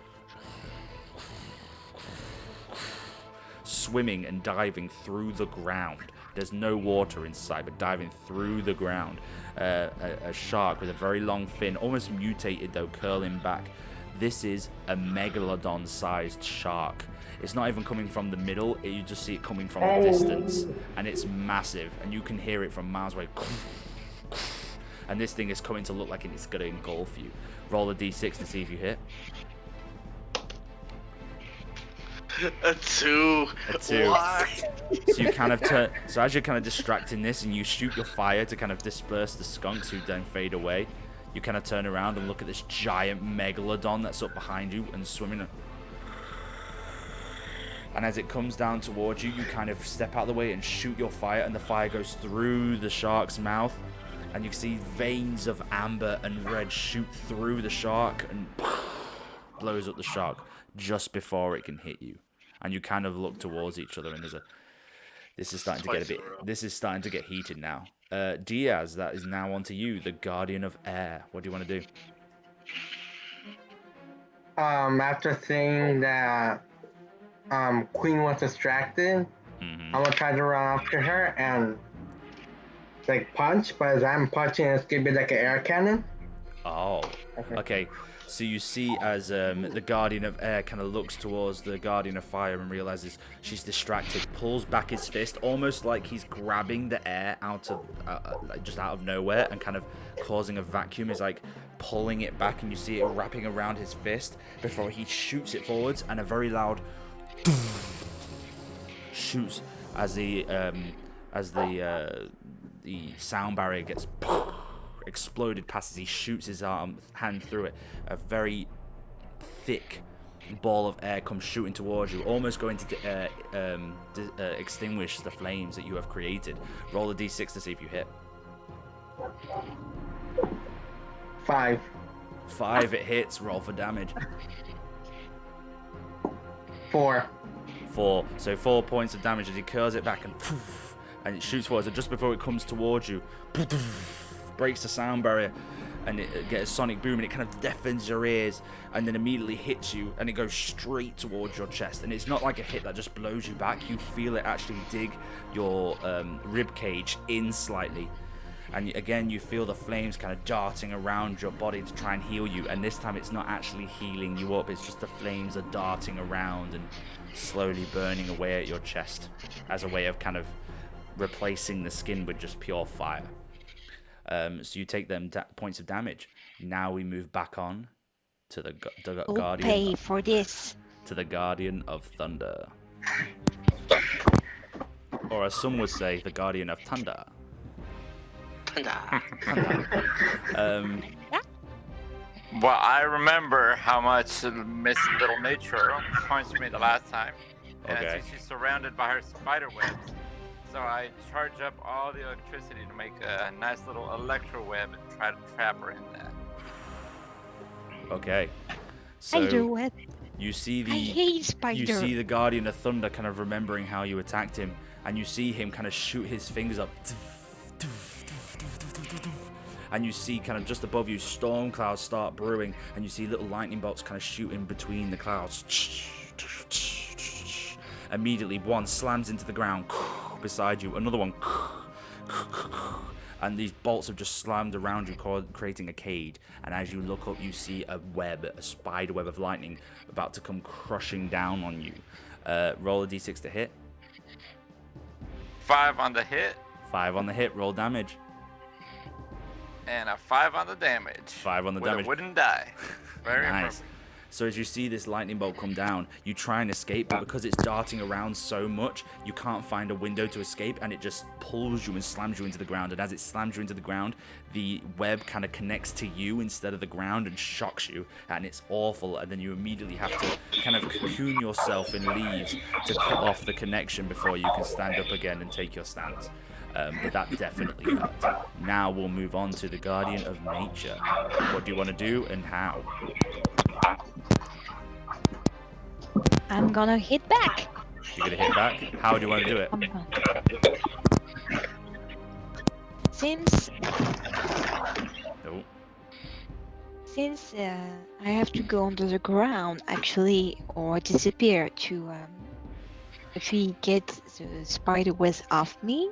swimming and diving through the ground. There's no water inside, but diving through the ground. A shark with a very long fin, almost mutated though, curling back. This is a megalodon-sized shark. It's not even coming from the middle, you just see it coming from the distance. And it's massive, and you can hear it from miles away. And this thing is coming to look like it's going to engulf you. Roll a d6 to see if you hit. A 2. A 2. Why? So you kind of turn. So as you're kind of distracting this, and you shoot your fire to kind of disperse the skunks who then fade away, you kind of turn around and look at this giant megalodon that's up behind you and swimming. And as it comes down towards you, you kind of step out of the way and shoot your fire, and the fire goes through the shark's mouth, and you can see veins of amber and red shoot through the shark and blows up the shark just before it can hit you. And you kind of look towards each other, and this is starting to get heated now. Diaz, that is now onto you, the Guardian of Air. What do you want to do? After seeing that Queen was distracted, I'm gonna try to run after her and like punch, but as I'm punching, it's gonna be like an air cannon. Oh, okay. So you see as the Guardian of Air kind of looks towards the Guardian of Fire and realizes she's distracted, pulls back his fist, almost like he's grabbing the air out of just out of nowhere and kind of causing a vacuum. Is like pulling it back, and you see it wrapping around his fist before he shoots it forwards, and a very loud shoots as the sound barrier gets exploded past as he shoots his hand through it. A very thick ball of air comes shooting towards you, almost going to extinguish the flames that you have created. Roll a d6 to see if you hit. 5. 5, it hits. Roll for damage. 4. 4. So 4 points of damage as he curls it back and it shoots forward. So just before it comes towards you, breaks the sound barrier, and it gets a sonic boom, and it kind of deafens your ears, and then immediately hits you, and it goes straight towards your chest. And it's not like a hit that just blows you back. You feel it actually dig your rib cage in slightly. And again, you feel the flames kind of darting around your body to try and heal you. And this time it's not actually healing you up. It's just the flames are darting around and slowly burning away at your chest as a way of kind of replacing the skin with just pure fire. So you take them points of damage. Now we move back on to the Guardian. Pay for this. To the Guardian of Thunder. Or as some would say, the Guardian of Thunder. Well, I remember how much Miss Little Nature punched me the last time. And Okay. I see she's surrounded by her spider webs. So I charge up all the electricity to make a nice little electro web and try to trap her in that. Okay. Spider web. You see I hate spider. You see the Guardian of Thunder kind of remembering how you attacked him, and you see him kind of shoot his fingers up. And you see kind of just above you storm clouds start brewing, and you see little lightning bolts kind of shooting between the clouds. Immediately one slams into the ground beside you, another one, and these bolts have just slammed around you, creating a cage. And as you look up, you see a web, a spider web of lightning about to come crushing down on you. Roll a d6 to hit. 5 on the hit. 5 on the hit, roll damage. And a 5 on the damage. 5 on the with damage. a wooden die. Very Nice. appropriate. So as you see this lightning bolt come down, you try and escape, but because it's darting around so much, you can't find a window to escape, and it just pulls you and slams you into the ground. And as it slams you into the ground, the web kind of connects to you instead of the ground and shocks you, and it's awful. And then you immediately have to kind of cocoon yourself in leaves to cut off the connection before you can stand up again and take your stance. But that definitely hurt. Now we'll move on to the Guardian of Nature. What do you want to do and how? I'm gonna hit back. You're going to hit back? How do you want to do it? Since Oh. since I have to go under the ground actually, or disappear to actually get the spider webs off me.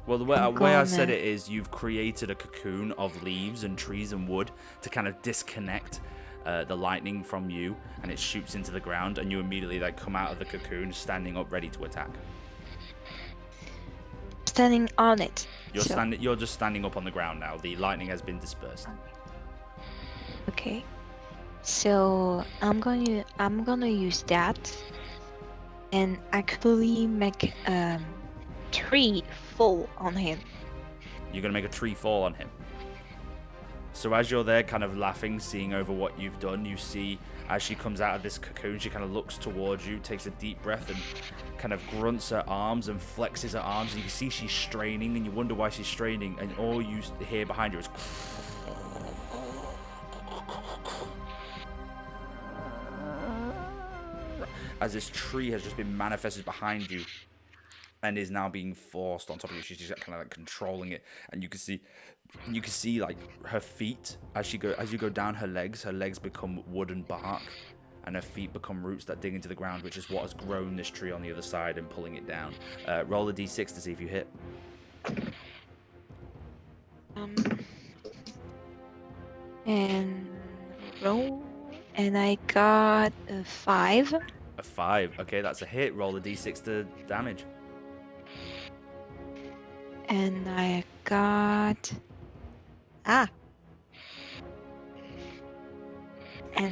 Well, the way I said it is you've created a cocoon of leaves and trees and wood to kind of disconnect the lightning from you, and it shoots into the ground, and you immediately come out of the cocoon standing up ready to attack. Standing on it. You're just standing up on the ground now. The lightning has been dispersed. Okay. So I'm gonna use that and actually make tree fall on him. You're going to make a tree fall on him. So as you're there kind of laughing, seeing over what you've done, you see as she comes out of this cocoon, she kind of looks towards you, takes a deep breath, and kind of grunts her arms and flexes her arms. And you can see she's straining, and you wonder why she's straining, and all you hear behind you is as this tree has just been manifested behind you and is now being forced on top of you. She's just kind of controlling it, and you can see like her feet as you go down her legs become wood and bark, and her feet become roots that dig into the ground, which is what has grown this tree on the other side and pulling it down. Roll a d6 to see if you hit. And roll, and I got a 5. A 5. Okay, that's a hit. Roll a d6 to damage. And I got and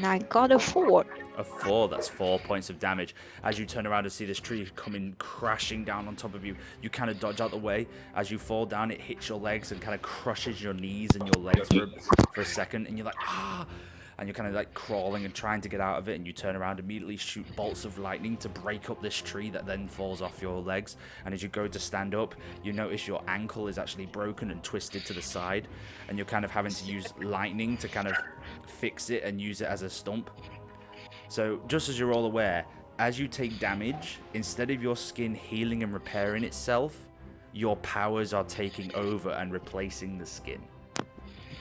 I got a 4. A 4, that's 4 points of damage. As you turn around and see this tree coming crashing down on top of you, you kind of dodge out the way. As you fall down, it hits your legs and kind of crushes your knees and your legs for a second, and you're like, ah! And you're kind of crawling and trying to get out of it, and you turn around, immediately shoot bolts of lightning to break up this tree that then falls off your legs. And as you go to stand up, you notice your ankle is actually broken and twisted to the side, and you're kind of having to use lightning to kind of fix it and use it as a stump. So just as you're all aware, as you take damage, instead of your skin healing and repairing itself, your powers are taking over and replacing the skin.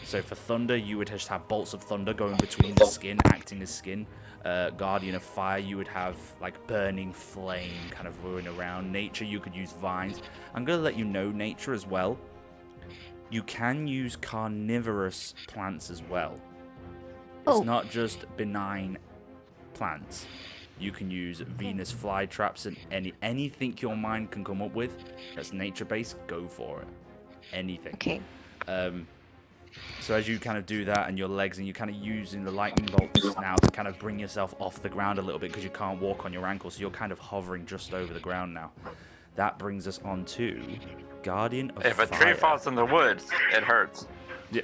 So for thunder, you would just have bolts of thunder going between the skin, acting as skin. Guardian of fire, you would have like burning flame kind of rolling around. Nature, you could use vines. I'm going to let you know nature as well. You can use carnivorous plants as well. It's not just benign plants. You can use Venus flytraps and anything your mind can come up with that's nature-based, go for it. Anything. Okay. So as you kind of do that and your legs and you're kind of using the lightning bolts now to kind of bring yourself off the ground a little bit because you can't walk on your ankles, so you're kind of hovering just over the ground now. That brings us on to Guardian of Fire. If a tree falls in the woods, it hurts. Yeah.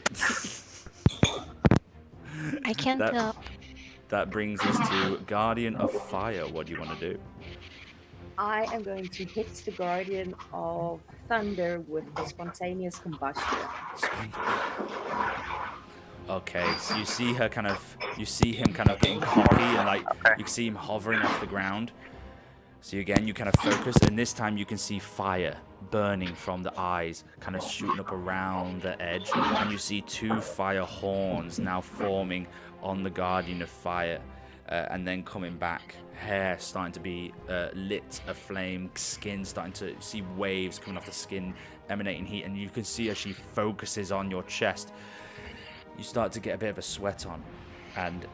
I can't help. That brings us to Guardian of Fire. What do you want to do? I am going to hit the Guardian of Thunder with a spontaneous combustion. Okay, so you see him kind of getting cocky and like you can see him hovering off the ground. So again, you kind of focus, and this time you can see fire burning from the eyes, kind of shooting up around the edge, and you see 2 fire horns now forming on the Guardian of Fire, and then coming back, hair starting to be lit aflame, skin starting to see waves coming off the skin, emanating heat, and you can see as she focuses on your chest, you start to get a bit of a sweat on, and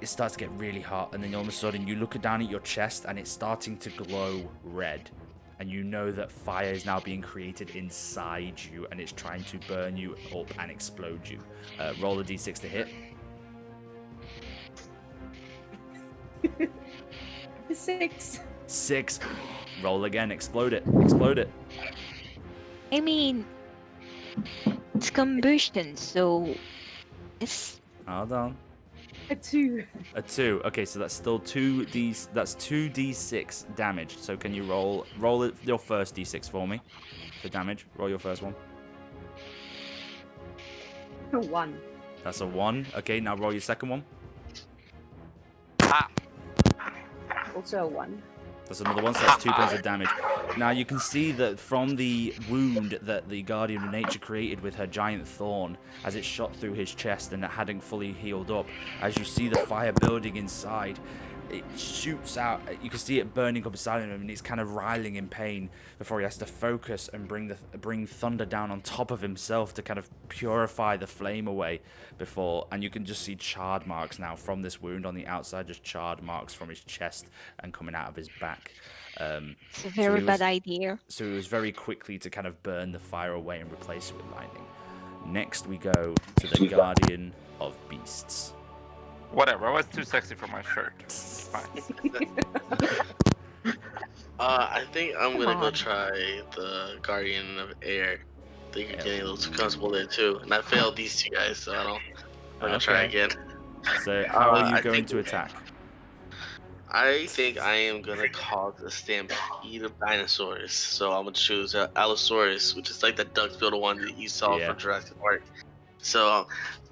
it starts to get really hot, and then all of a sudden you look down at your chest and it's starting to glow red, and you know that fire is now being created inside you and it's trying to burn you up and explode you. Roll a d6 to hit. 6. Roll again. Explode it. I mean, it's combustion, so it's. Hold on. A 2. A 2. Okay, so that's still 2d. That's 2d6 damage. So can you roll your first d6 for me for damage? Roll your first one. 1. That's a 1. Okay, now roll your second one. Also a 1. That's another one, so that's 2 points of damage. Now you can see that from the wound that the Guardian of Nature created with her giant thorn, as it shot through his chest and it hadn't fully healed up, as you see the fire building inside, it shoots out. You can see it burning up inside of him, and he's kind of writhing in pain before he has to focus and bring thunder down on top of himself to kind of purify the flame away and you can just see charred marks now from this wound on the outside, just charred marks from his chest and coming out of his back. It's a very bad idea. So it was very quickly to kind of burn the fire away and replace it with lightning. Next we go to the Guardian of Beasts. Whatever, I was too sexy for my shirt. Fine. I think I'm gonna go try the Guardian of Air. I think you're getting a little too comfortable there too. And I failed these 2 guys, so I'm gonna try again. So how are you going to attack? I think I am gonna cause a stampede of dinosaurs. So I'm gonna choose Allosaurus, which is like the duck-billed one that you saw from Jurassic Park. So,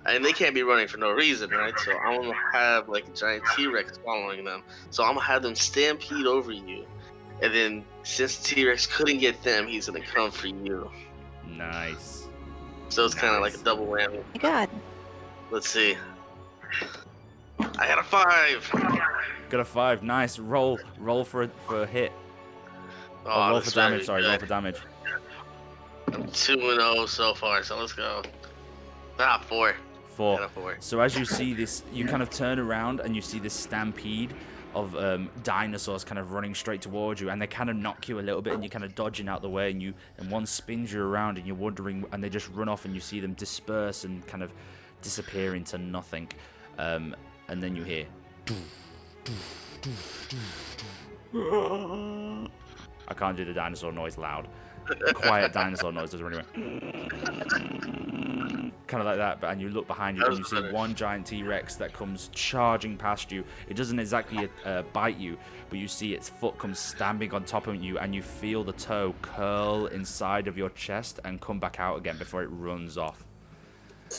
and they can't be running for no reason, right? So I'm gonna have like a giant T-Rex following them. So I'm gonna have them stampede over you, and then since T-Rex couldn't get them, he's gonna come for you. Nice. So it's kind of like a double whammy. Oh my god. Let's see. I got a 5. Got a 5. Nice. Roll for a hit. Oh, roll for damage. Sorry, roll for damage. I'm 2-0 so far. So let's go. 4. 4. Got a 4. So as you see this, you kind of turn around and you see this stampede of dinosaurs kind of running straight towards you, and they kind of knock you a little bit, and you're kind of dodging out the way, and one spins you around, and you're wondering, and they just run off, and you see them disperse and kind of disappear into nothing, and then you hear. I can't do the dinosaur noise loud. Quiet dinosaur noise doesn't really kind of like that, and you look behind you and you see one giant T-Rex that comes charging past you. It doesn't exactly bite you, but you see its foot come stamping on top of you, and you feel the toe curl inside of your chest and come back out again before it runs off.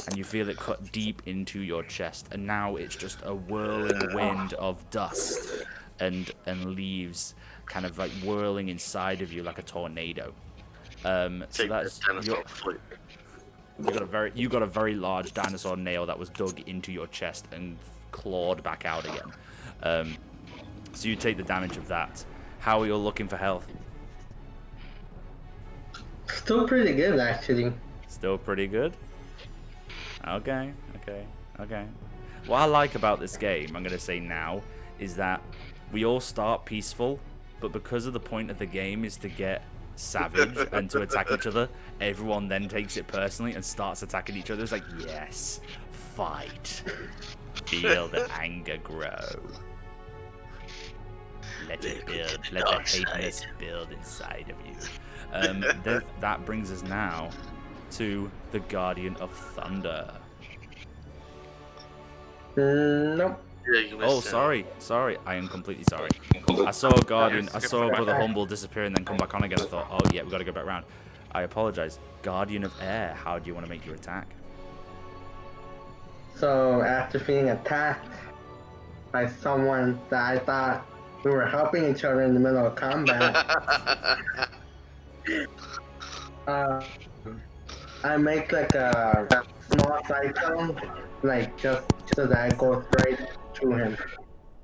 And you feel it cut deep into your chest, and now it's just a whirling wind of dust and leaves kind of like whirling inside of you like a tornado. So that's You got a very large dinosaur nail that was dug into your chest and clawed back out again. So you take the damage of that. How are you looking for health? Still pretty good, actually. Still pretty good? Okay. What I like about this game, I'm going to say now, is that we all start peaceful, but because of the point of the game is to get savage and to attack each other, everyone then takes it personally and starts attacking each other. It's like, yes, fight. Feel the anger grow. Let it build. Let the hateness build inside of you. That brings us now to the Guardian of Thunder. Nope. Yeah, you Oh, missed sorry. I am completely sorry. I saw a Guardian. I saw Brother Humble disappear and then come back on again. I thought, oh yeah, we got to go back round. I apologize. Guardian of Air. How do you want to make your attack? So after being attacked by someone that I thought we were helping each other in the middle of combat, I make like a small cyclone, like just so that I go straight to him.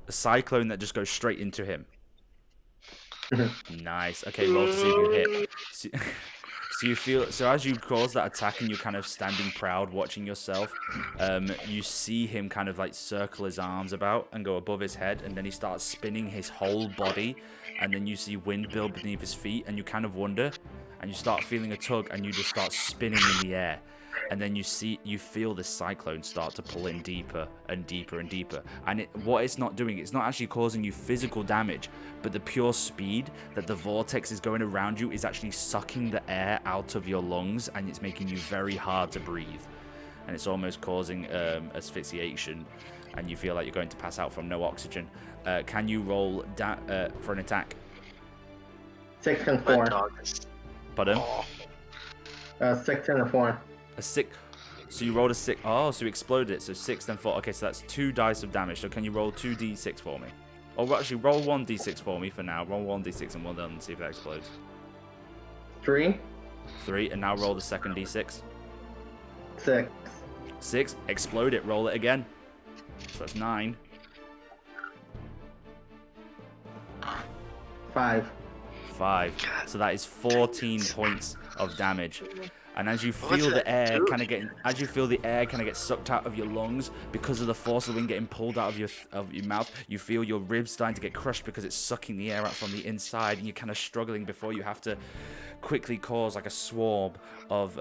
A cyclone that just goes straight into him. Nice. Okay, roll to see if you hit. So you feel, so as you cause that attack and you're kind of standing proud watching yourself, you see him kind of like circle his arms about and go above his head, and then he starts spinning his whole body, and then you see wind build beneath his feet, and you kind of wonder, and you start feeling a tug, and you just start spinning in the air. And then you feel this cyclone start to pull in deeper and deeper and deeper. And what it's not doing, it's not actually causing you physical damage, but the pure speed that the vortex is going around you is actually sucking the air out of your lungs, and it's making you very hard to breathe. And it's almost causing asphyxiation, and you feel like you're going to pass out from no oxygen. Can you roll for an attack? 6 and 4. Pardon? 6 and a 4. A 6. So you rolled a 6. Oh, so you exploded it. So 6 then 4. Okay, so that's 2 dice of damage. So can you roll 2d6 for me? Or actually, roll 1d6 for me for now. Roll 1d6 and 1 done and see if that explodes. 3. 3, and now roll the second d6. 6. 6. Explode it. Roll it again. So that's 9. 5. 5. So that is 14 points of damage. And as you feel the air kind of get sucked out of your lungs because of the force of the wind getting pulled out of your mouth, you feel your ribs starting to get crushed because it's sucking the air out from the inside, and you're kind of struggling before you have to quickly cause like a swarm of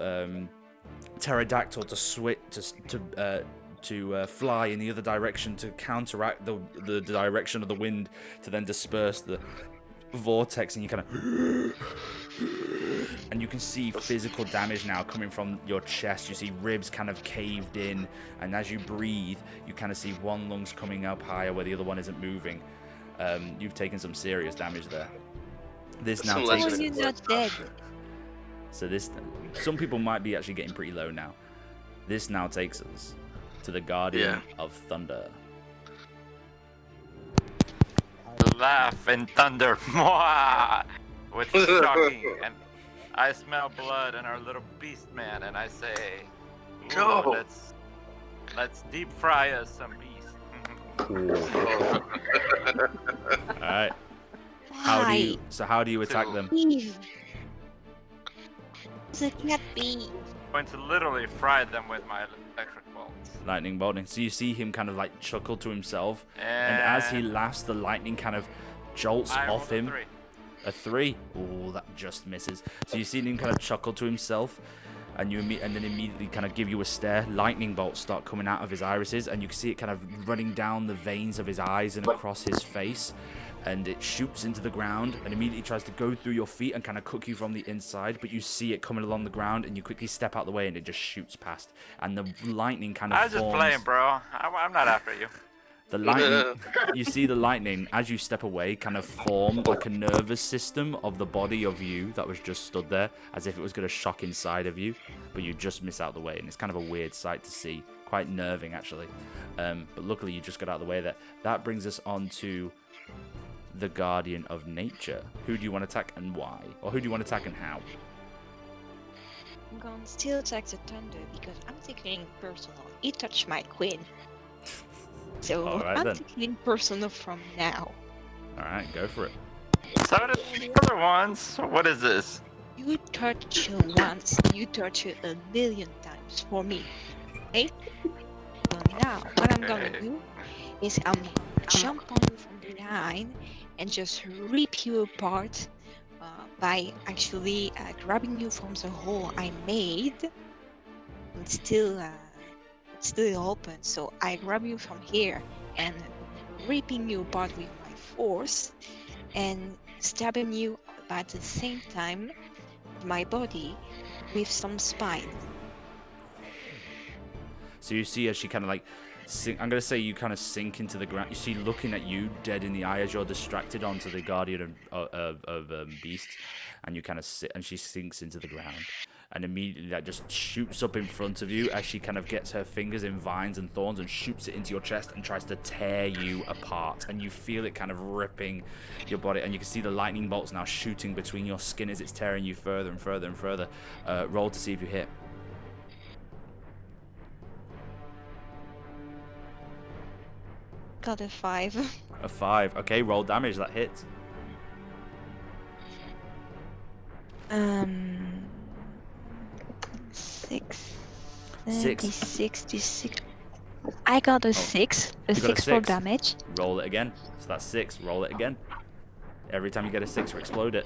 pterodactyl to fly in the other direction to counteract the direction of the wind to then disperse the vortex, and you kind of and you can see physical damage now coming from your chest. You see ribs kind of caved in, and as you breathe you kind of see one lung's coming up higher where the other one isn't moving. You've taken some serious damage there. This now takes you're not dead. So this, some people might be actually getting pretty low now. This now takes us to the Guardian of Thunder. Laugh and thunder, Mwah! Which is shocking. And I smell blood and our little beast man, and I say, No. let's deep fry us some beast. All right. How do you attack them? So it can't be. I'm going to literally fry them with my electric bolts. Lightning bolting. So you see him kind of like chuckle to himself, and as he laughs, the lightning kind of jolts off him. A 3. Oh, that just misses. So you see him kind of chuckle to himself, and then immediately kind of give you a stare. Lightning bolts start coming out of his irises, and you can see it kind of running down the veins of his eyes and across his face, and it shoots into the ground and immediately tries to go through your feet and kind of cook you from the inside, but you see it coming along the ground, and you quickly step out the way, and it just shoots past, and the lightning kind of I was just playing, bro. I'm not after you. The lightning, you see the lightning, as you step away, kind of form like a nervous system of the body of you that was just stood there, as if it was going to shock inside of you, but you just miss out the way, and it's kind of a weird sight to see. Quite nerving, actually. But luckily, you just got out of the way there. That brings us on to the Guardian of Nature. Who do you want to attack and why? Or who do you want to attack and how? I'm gonna still attack the thunder because I'm taking it personal. He touched my queen. So Alright I'm then. taking it personal from now. Alright, go for it. So did the other ones. What is this? You touch her once, you touch her a million times for me. Okay? So now, what I'm gonna Okay. do is I'm gonna jump on you from behind and just rip you apart by actually grabbing you from the hole I made. It's still open, so I grab you from here and ripping you apart with my force and stabbing you at the same time with my body with some spine. So you see as she kind of like, I'm gonna say you kind of sink into the ground. You see looking at you dead in the eye as you're distracted onto the guardian of beasts, and you kind of sit and she sinks into the ground, and immediately that just shoots up in front of you as she kind of gets her fingers in vines and thorns and shoots it into your chest and tries to tear you apart, and you feel it kind of ripping your body, and you can see the lightning bolts now shooting between your skin as it's tearing you further and further and further. Roll to see if you hit. Got a 5. A 5. Okay, roll damage. That hits. 6, 6. 66. I got a 6. A You got a 6 for 6. damage. Roll it again. So that's 6. Roll it again. Every time you get a 6, you explode it.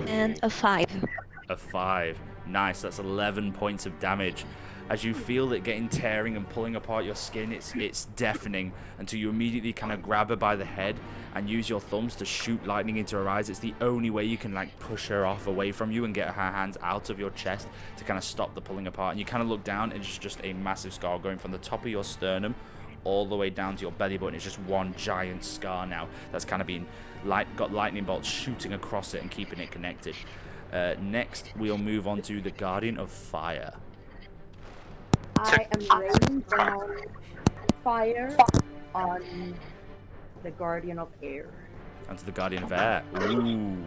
And a 5. A 5. Nice. That's 11 points of damage. As you feel it getting tearing and pulling apart your skin, it's deafening until you immediately kind of grab her by the head and use your thumbs to shoot lightning into her eyes. It's the only way you can like push her off away from you and get her hands out of your chest to kind of stop the pulling apart. And you kind of look down and it's just a massive scar going from the top of your sternum all the way down to your belly button. It's just one giant scar now that's kind of been got lightning bolts shooting across it and keeping it connected. Next, we'll move on to the Guardian of Fire. I am raining down fire on the Guardian of Air. And to the Guardian of Air. Ooh.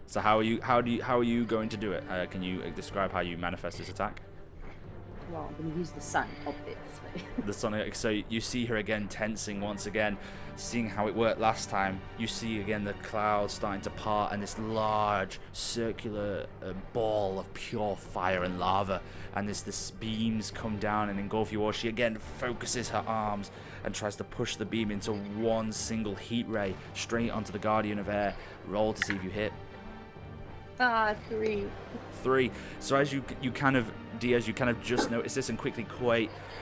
So how are you going to do it? Can you describe how you manifest this attack? Well, I'm going to use the sun, obviously. The Sonic. So you see her again tensing once again, seeing how it worked last time. You see again the clouds starting to part and this large circular ball of pure fire and lava, and as the beams come down and engulf you all, she again focuses her arms and tries to push the beam into one single heat ray straight onto the Guardian of Air. Roll to see if you hit. 3. 3. So as you kind of, Diaz, you kind of just notice this and quickly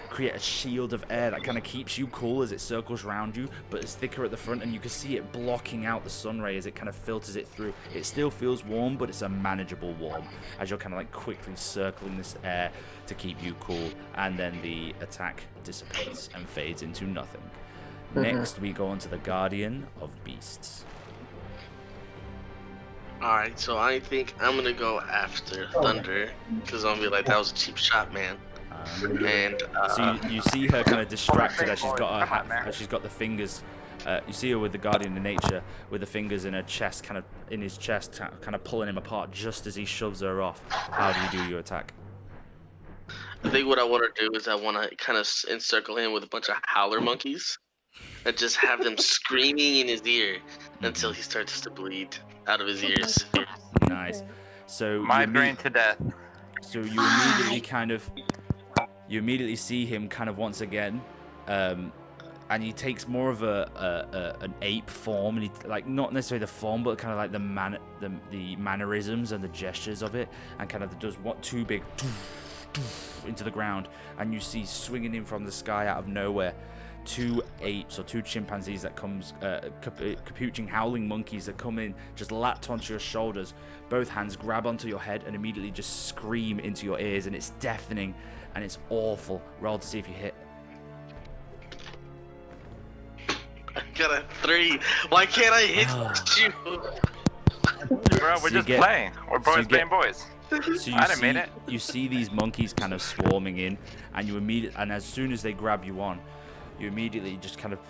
create a shield of air that kind of keeps you cool as it circles around you, but it's thicker at the front, and you can see it blocking out the sun ray as it kind of filters it through. It still feels warm, but it's a manageable warm as you're kind of like quickly circling this air to keep you cool, and then the attack dissipates and fades into nothing. Next, we go on to the Guardian of Beasts. Alright, so I think I'm gonna go after Thunder, because I'm gonna be like, that was a cheap shot, man. And so you see her kind of distracted as she's got she's got the fingers. You see her with the Guardian of Nature with the fingers in her chest, kind of in his chest, kind of pulling him apart just as he shoves her off. How do you do your attack? I think what I want to do is I want to kind of encircle him with a bunch of howler monkeys and just have them screaming in his ear until he starts to bleed out of his ears. Nice. So migraine to death. So you immediately see him kind of once again, and he takes more of an ape form, and he like not necessarily the form, but kind of like the mannerisms and the gestures of it, and kind of does two big into the ground, and you see swinging in from the sky out of nowhere 2 apes or 2 chimpanzees that comes capuching howling monkeys that come in, just latch onto your shoulders, both hands grab onto your head and immediately just scream into your ears, and it's deafening and it's awful. Roll to see if you hit. I got a 3. Why can't I hit you? Bro, we're just playing. We're boys being boys. So you see these monkeys kind of swarming in, and and as soon as they grab you on, you immediately just kind of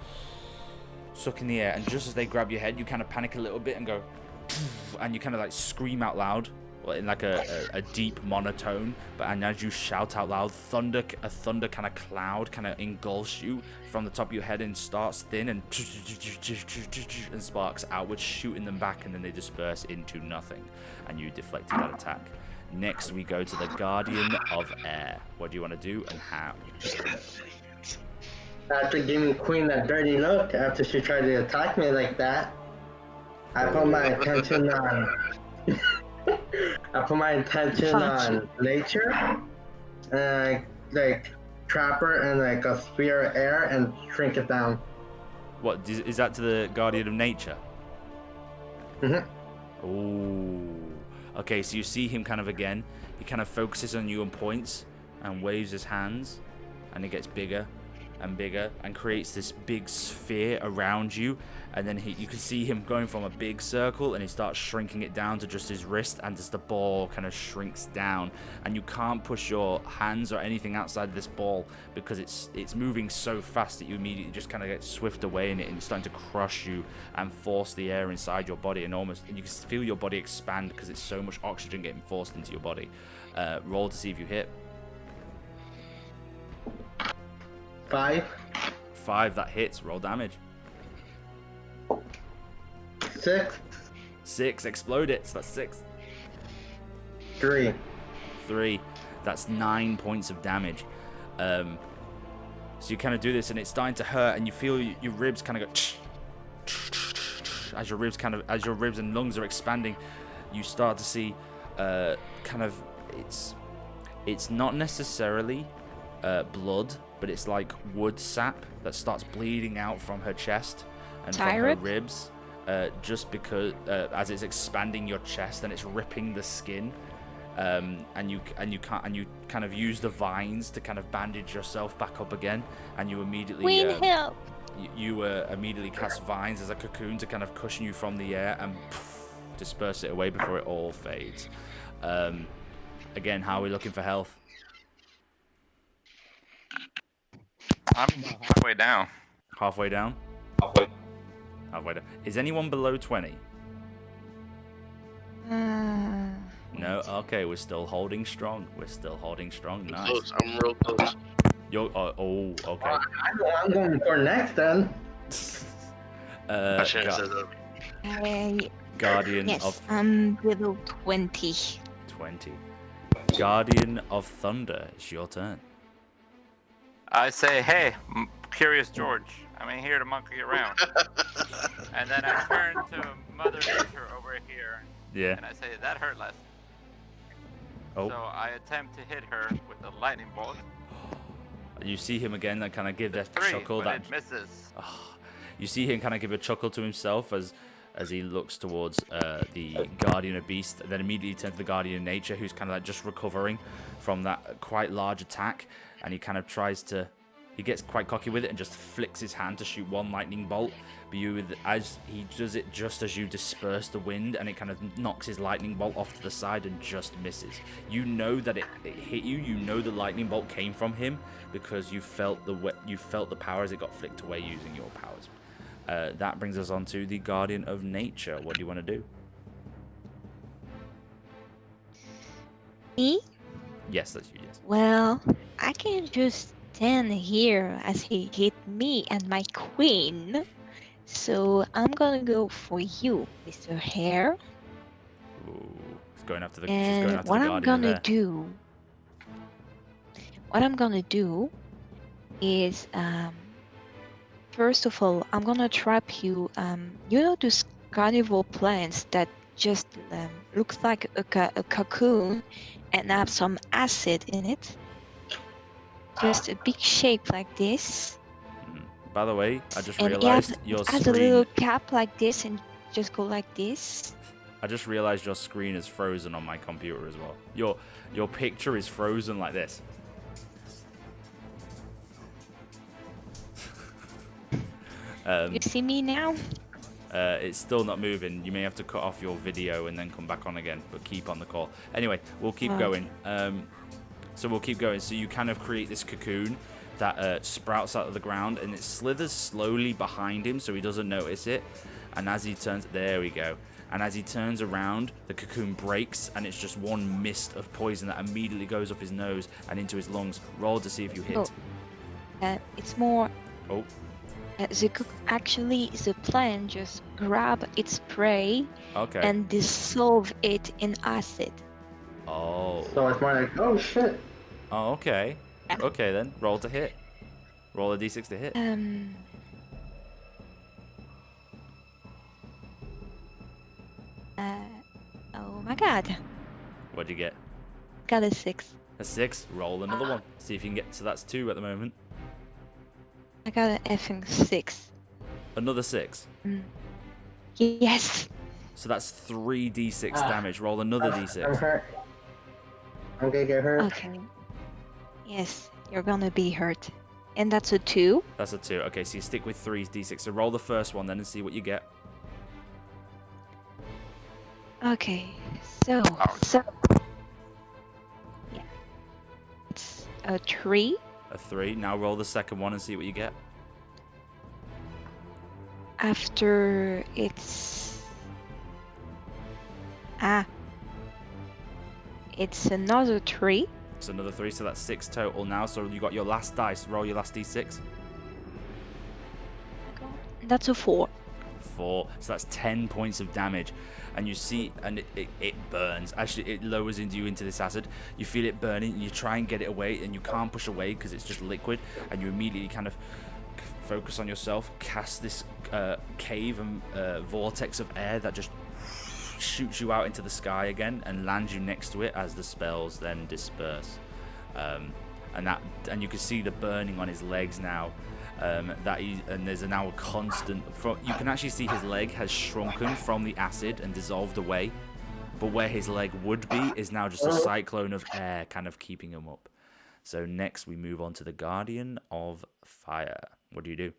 suck in the air, and just as they grab your head, you kind of panic a little bit and go, and you kind of like scream out loud, in like a deep monotone. And as you shout out loud, a thunder kind of cloud kind of engulfs you from the top of your head and starts thin and sparks outwards, shooting them back, and then they disperse into nothing, and you deflected that attack. Next, we go to the Guardian of Air. What do you want to do and how? After giving Queen that dirty look, after she tried to attack me like that, I put my attention on. I put my attention on nature, and like trap her in like a sphere of air and shrink it down. What is that to the Guardian of Nature? Mm-hmm. Ooh. Okay, so you see him kind of again. He kind of focuses on you and points and waves his hands, and it gets bigger and bigger and creates this big sphere around you. And then you can see him going from a big circle, and he starts shrinking it down to just his wrist, and as the ball kind of shrinks down, and you can't push your hands or anything outside of this ball because it's moving so fast that you immediately just kind of get swift away in it, and it's starting to crush you and force the air inside your body, and you can feel your body expand because it's so much oxygen getting forced into your body. Roll to see if you hit. 5. 5, that hits. Roll damage. 6. 6, explode it. So that's 6. 3. 3, that's 9 points of damage. So you kind of do this, and it's starting to hurt, and you feel your ribs kind of go as your ribs and lungs are expanding. You start to see kind of it's not necessarily blood, but it's like wood sap that starts bleeding out from her chest and from her ribs, just because as it's expanding your chest and it's ripping the skin, and you kind of use the vines to kind of bandage yourself back up again, and you immediately you immediately cast vines as a cocoon to kind of cushion you from the air and disperse it away before it all fades. Again, how are we looking for health? I'm halfway down. Halfway down? Halfway down. Is anyone below 20? No? Okay, we're still holding strong. Nice. Close. I'm real close. Okay. I'm going for next then. I shouldn't have said that. Guardian yes, of... I'm below 20. 20. Guardian of Thunder, it's your turn. I say, hey, Curious George, I'm in here to monkey around. And then I turn to Mother Nature over here. Yeah. And I say, that hurt less. Oh. So I attempt to hit her with a lightning bolt. You see him again that kind of give that 3, chuckle. but it misses. You see him kind of give a chuckle to himself as he looks towards the Guardian of Beast, and then immediately turns to the Guardian of Nature, who's kind of like just recovering from that quite large attack, and he kind of he gets quite cocky with it and just flicks his hand to shoot one lightning bolt, but as he does it just as you disperse the wind, and it kind of knocks his lightning bolt off to the side and just misses. You know that it hit you. You know the lightning bolt came from him because you felt the power as it got flicked away using your powers. That brings us on to the Guardian of Nature. What do you want to do? Me? Yes, that's you, yes. Well, I can just stand here as he hit me and my queen. So I'm gonna go for you, Mr. Hare. Ooh, she's going after the And what I'm gonna do is first of all, I'm gonna trap you. You know those carnival plants that just looks like a cocoon and have some acid in it. Just a big shape like this. By the way, I just and realized your it has screen. a little cap like this and just go like this. I just realized your screen is frozen on my computer as well. Your picture is frozen like this. You see me now? It's still not moving. You may have to cut off your video and then come back on again, but keep on the call. Anyway, we'll keep going. So we'll keep going. So you kind of create this cocoon that sprouts out of the ground, and it slithers slowly behind him so he doesn't notice it. And as he turns, there we go. And as he turns around, the cocoon breaks, and it's just one mist of poison that immediately goes up his nose and into his lungs. Roll to see if you hit. It's more. Oh. Actually, the plant just grab its prey and dissolve it in acid. Oh. So it's more like, oh shit. Oh, okay. Okay then. Roll to hit. Roll a d6 to hit. Oh my god. What'd you get? Got a 6. A 6. Roll another one. See if you can get. So that's 2 at the moment. I got an effing 6. Another 6. Yes. So that's 3d6 damage. Roll another d6. I'm hurt. I'm gonna get hurt. Okay. Yes, you're gonna be hurt. And that's a 2. That's a 2. Okay, so you stick with 3d6. So roll the first one then and see what you get. Okay, so yeah, it's a 3. A 3. Now roll the second one and see what you get. After it's it's another 3. It's another 3, so that's 6 total now. So you got your last dice. Roll your last d6. That's a 4. 4. So that's 10 points of damage. And you see, and it burns. Actually, it lowers into you into this acid. You feel it burning. You try and get it away, and you can't push away because it's just liquid. And you immediately kind of focus on yourself, cast this cave and vortex of air that just shoots you out into the sky again and lands you next to it as the spells then disperse. And you can see the burning on his legs now. And there's now a constant. You can actually see his leg has shrunken from the acid and dissolved away, but where his leg would be is now just a cyclone of air, kind of keeping him up. So next we move on to the Guardian of Fire. What do you do?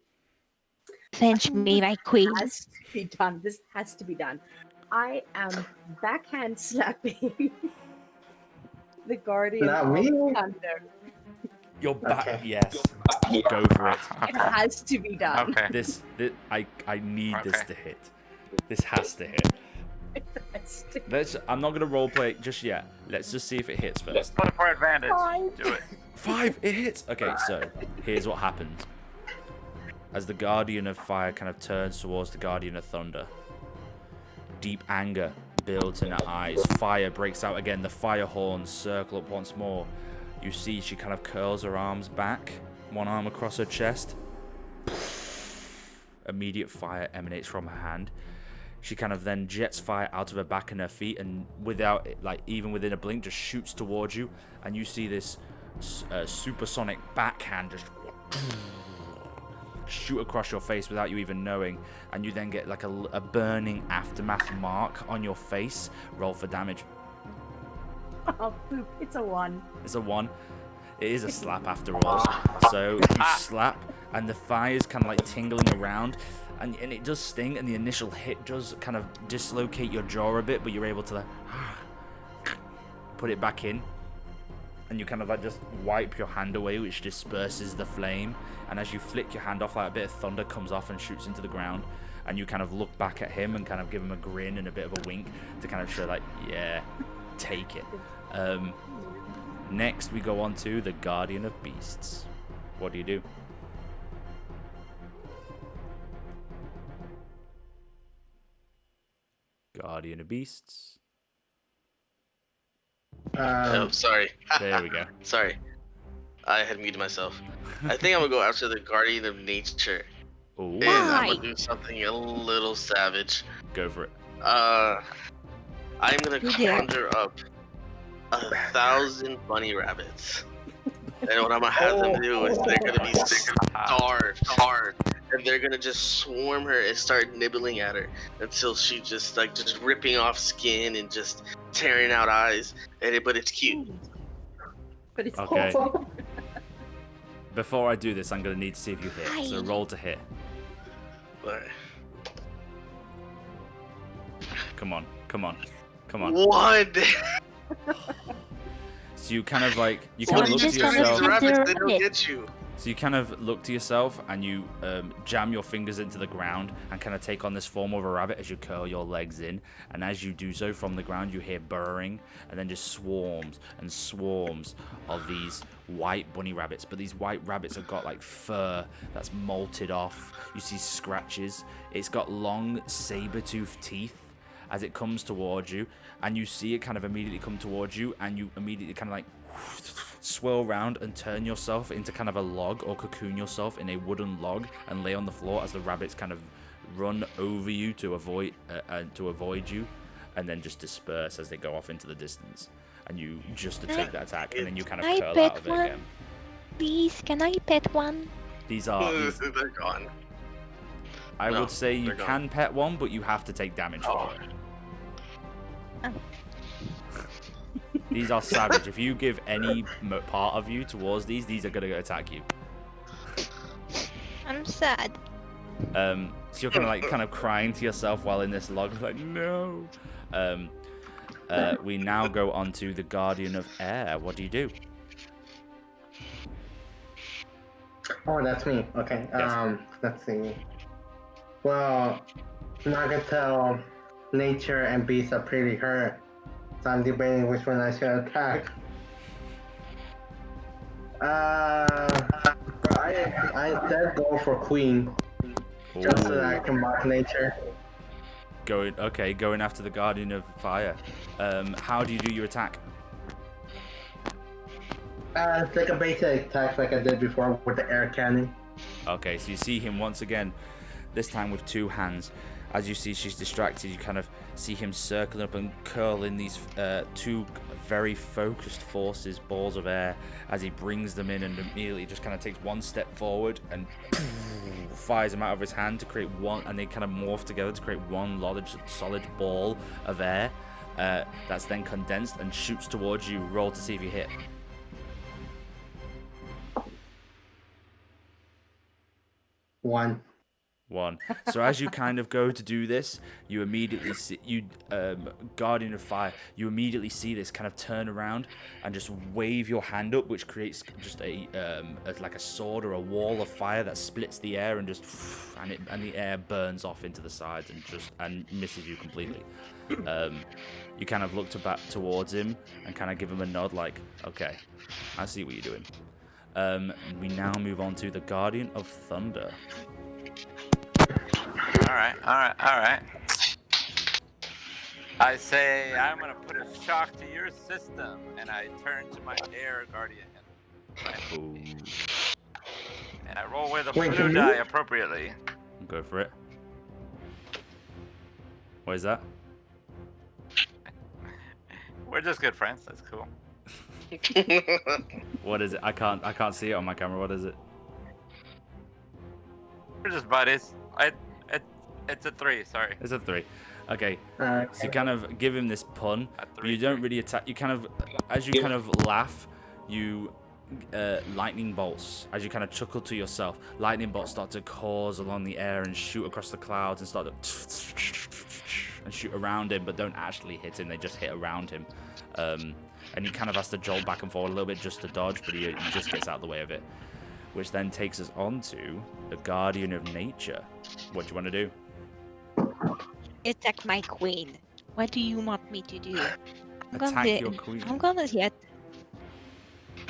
Fetch me, my queen. This has to be done. This has to be done. I am backhand slapping the Guardian Not of me. Thunder. You're back. Okay. Yes. Go for it. It has to be done. Okay. This I need this to hit. This has to hit. It has to. I'm not gonna roleplay just yet. Let's just see if it hits first. Put it for advantage. 5. Do it. 5. It hits. Okay, so here's what happens. As the Guardian of Fire kind of turns towards the Guardian of Thunder, deep anger builds in her eyes. Fire breaks out again. The fire horns circle up once more. You see she kind of curls her arms back, one arm across her chest. Immediate fire emanates from her hand. She kind of then jets fire out of her back and her feet, and without, like, even within a blink, just shoots towards you. And you see this supersonic backhand just shoot across your face without you even knowing. And you then get like a burning aftermath mark on your face. Roll for damage. Oh, poop. It's a 1. It's a 1. It is a slap after all. So you slap, and the fire's kind of like tingling around, and it does sting, and the initial hit does kind of dislocate your jaw a bit, but you're able to like, put it back in, and you kind of like just wipe your hand away, which disperses the flame. And as you flick your hand off, like a bit of thunder comes off and shoots into the ground, and you kind of look back at him and kind of give him a grin and a bit of a wink to kind of show like, yeah, take it. Next we go on to the Guardian of Beasts. What do you do? Guardian of Beasts. Oh, sorry. There we go. Sorry. I had muted myself. I think I'm gonna go after the Guardian of Nature. Ooh, And I'm gonna do something a little savage. go for it. I'm gonna conjure up 1,000 bunny rabbits. And what I'm gonna have them do is they're gonna be starved hard, and they're gonna just swarm her and start nibbling at her until she just ripping off skin and just tearing out eyes. But it's cute. But it's Okay. awful. Before I do this, I'm gonna need to see if you hit. So roll to hit. But Come on, come on, come on. one. So you kind of like, you What kind do of you look do to to these yourself. rabbits? They don't Rabbit. get you. So you kind of look to yourself and you jam your fingers into the ground and kind of take on this form of a rabbit as you curl your legs in. And as you do so, from the ground you hear burring and then just swarms and swarms of these white bunny rabbits. But these white rabbits have got like fur that's molted off. You see scratches. It's got long saber-toothed teeth as it comes towards you. And you see it kind of immediately come towards you, and you immediately kind of like swirl around and turn yourself into kind of a log, or cocoon yourself in a wooden log and lay on the floor as the rabbits kind of run over you to avoid you, and then just disperse as they go off into the distance. And you just to take that attack, and then you kind of Can I curl pet out of it one? again. Please, can I pet one? These are. They're gone. I No, would say you they're gone. can pet one, but you have to take damage for it. Oh. These are savage. If you give any part of you towards these are gonna attack you. I'm sad. So you're kind of crying to yourself while in this log, like no. We now go on to the Guardian of Air. What do you do? Oh, that's me. Okay. Yes. Let's see. Well, Nagato, nature, and beast are pretty hurt, so I'm debating which one I should attack. I instead go for Queen, just so that I can mark nature. Going after the Guardian of Fire. How do you do your attack? It's like a basic attack like I did before with the air cannon. Okay, so you see him once again, this time with two hands. As you see she's distracted, you kind of see him circling up and curling these two very focused forces, balls of air, as he brings them in and immediately just kind of takes one step forward and fires them out of his hand to create one, and they kind of morph together to create one solid ball of air that's then condensed and shoots towards you. Roll to see if you hit. One. So as you kind of go to do this, you immediately see Guardian of Fire. You immediately see this kind of turn around and just wave your hand up, which creates just like a sword or a wall of fire that splits the air and just and the air burns off into the sides and misses you completely. You kind of look back towards him and kind of give him a nod, like, okay, I see what you're doing. We now move on to the Guardian of Thunder. Alright. I say I'm gonna put a shock to your system, and I turn to my air guardian. Ooh. And I roll with a Wait, blue can die you- appropriately. Go for it. What is that? We're just good friends, that's cool. What is it? I can't see it on my camera. What is it? We're just buddies. It's a 3, sorry. It's a 3. Okay. Alright. So you kind of give him this pun, A but you don't really attack. You kind of, as you kind of laugh, you lightning bolts. As you kind of chuckle to yourself, lightning bolts start to cause along the air and shoot across the clouds and start to and shoot around him, but don't actually hit him. They just hit around him. And he kind of has to jolt back and forward a little bit just to dodge, but he just gets out of the way of it. Which then takes us on to the Guardian of Nature. What do you want to do? Attack my queen. What do you want me to do? Attack your queen. I'm gonna hit.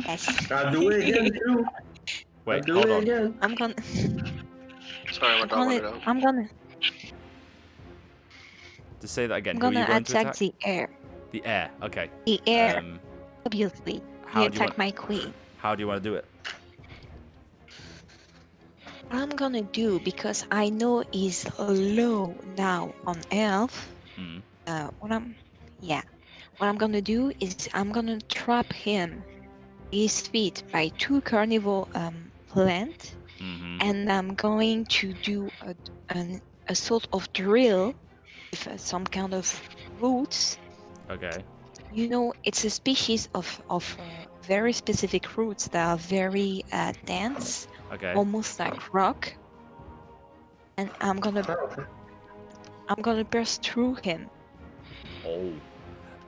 Yes. I'll do it again too. Wait, I'll do hold it on. again. I'm gonna. Sorry, my dog wanted out. I'm gonna. To say that again. I'm Who are gonna you going to attack attack? the air. The air. Okay. The air. Um, Obviously. how You do you attack my queen. How do you want to do it? What I'm gonna do, because I know he's low now on health. Hmm. What I'm gonna do is I'm gonna trap him, his feet, by 2 carnivore plant, Mm-hmm. and I'm going to do a sort of drill with some kind of roots. Okay. You know, it's a species of very specific roots that are very dense, Okay. almost like rock. And I'm gonna burst through him. Oh.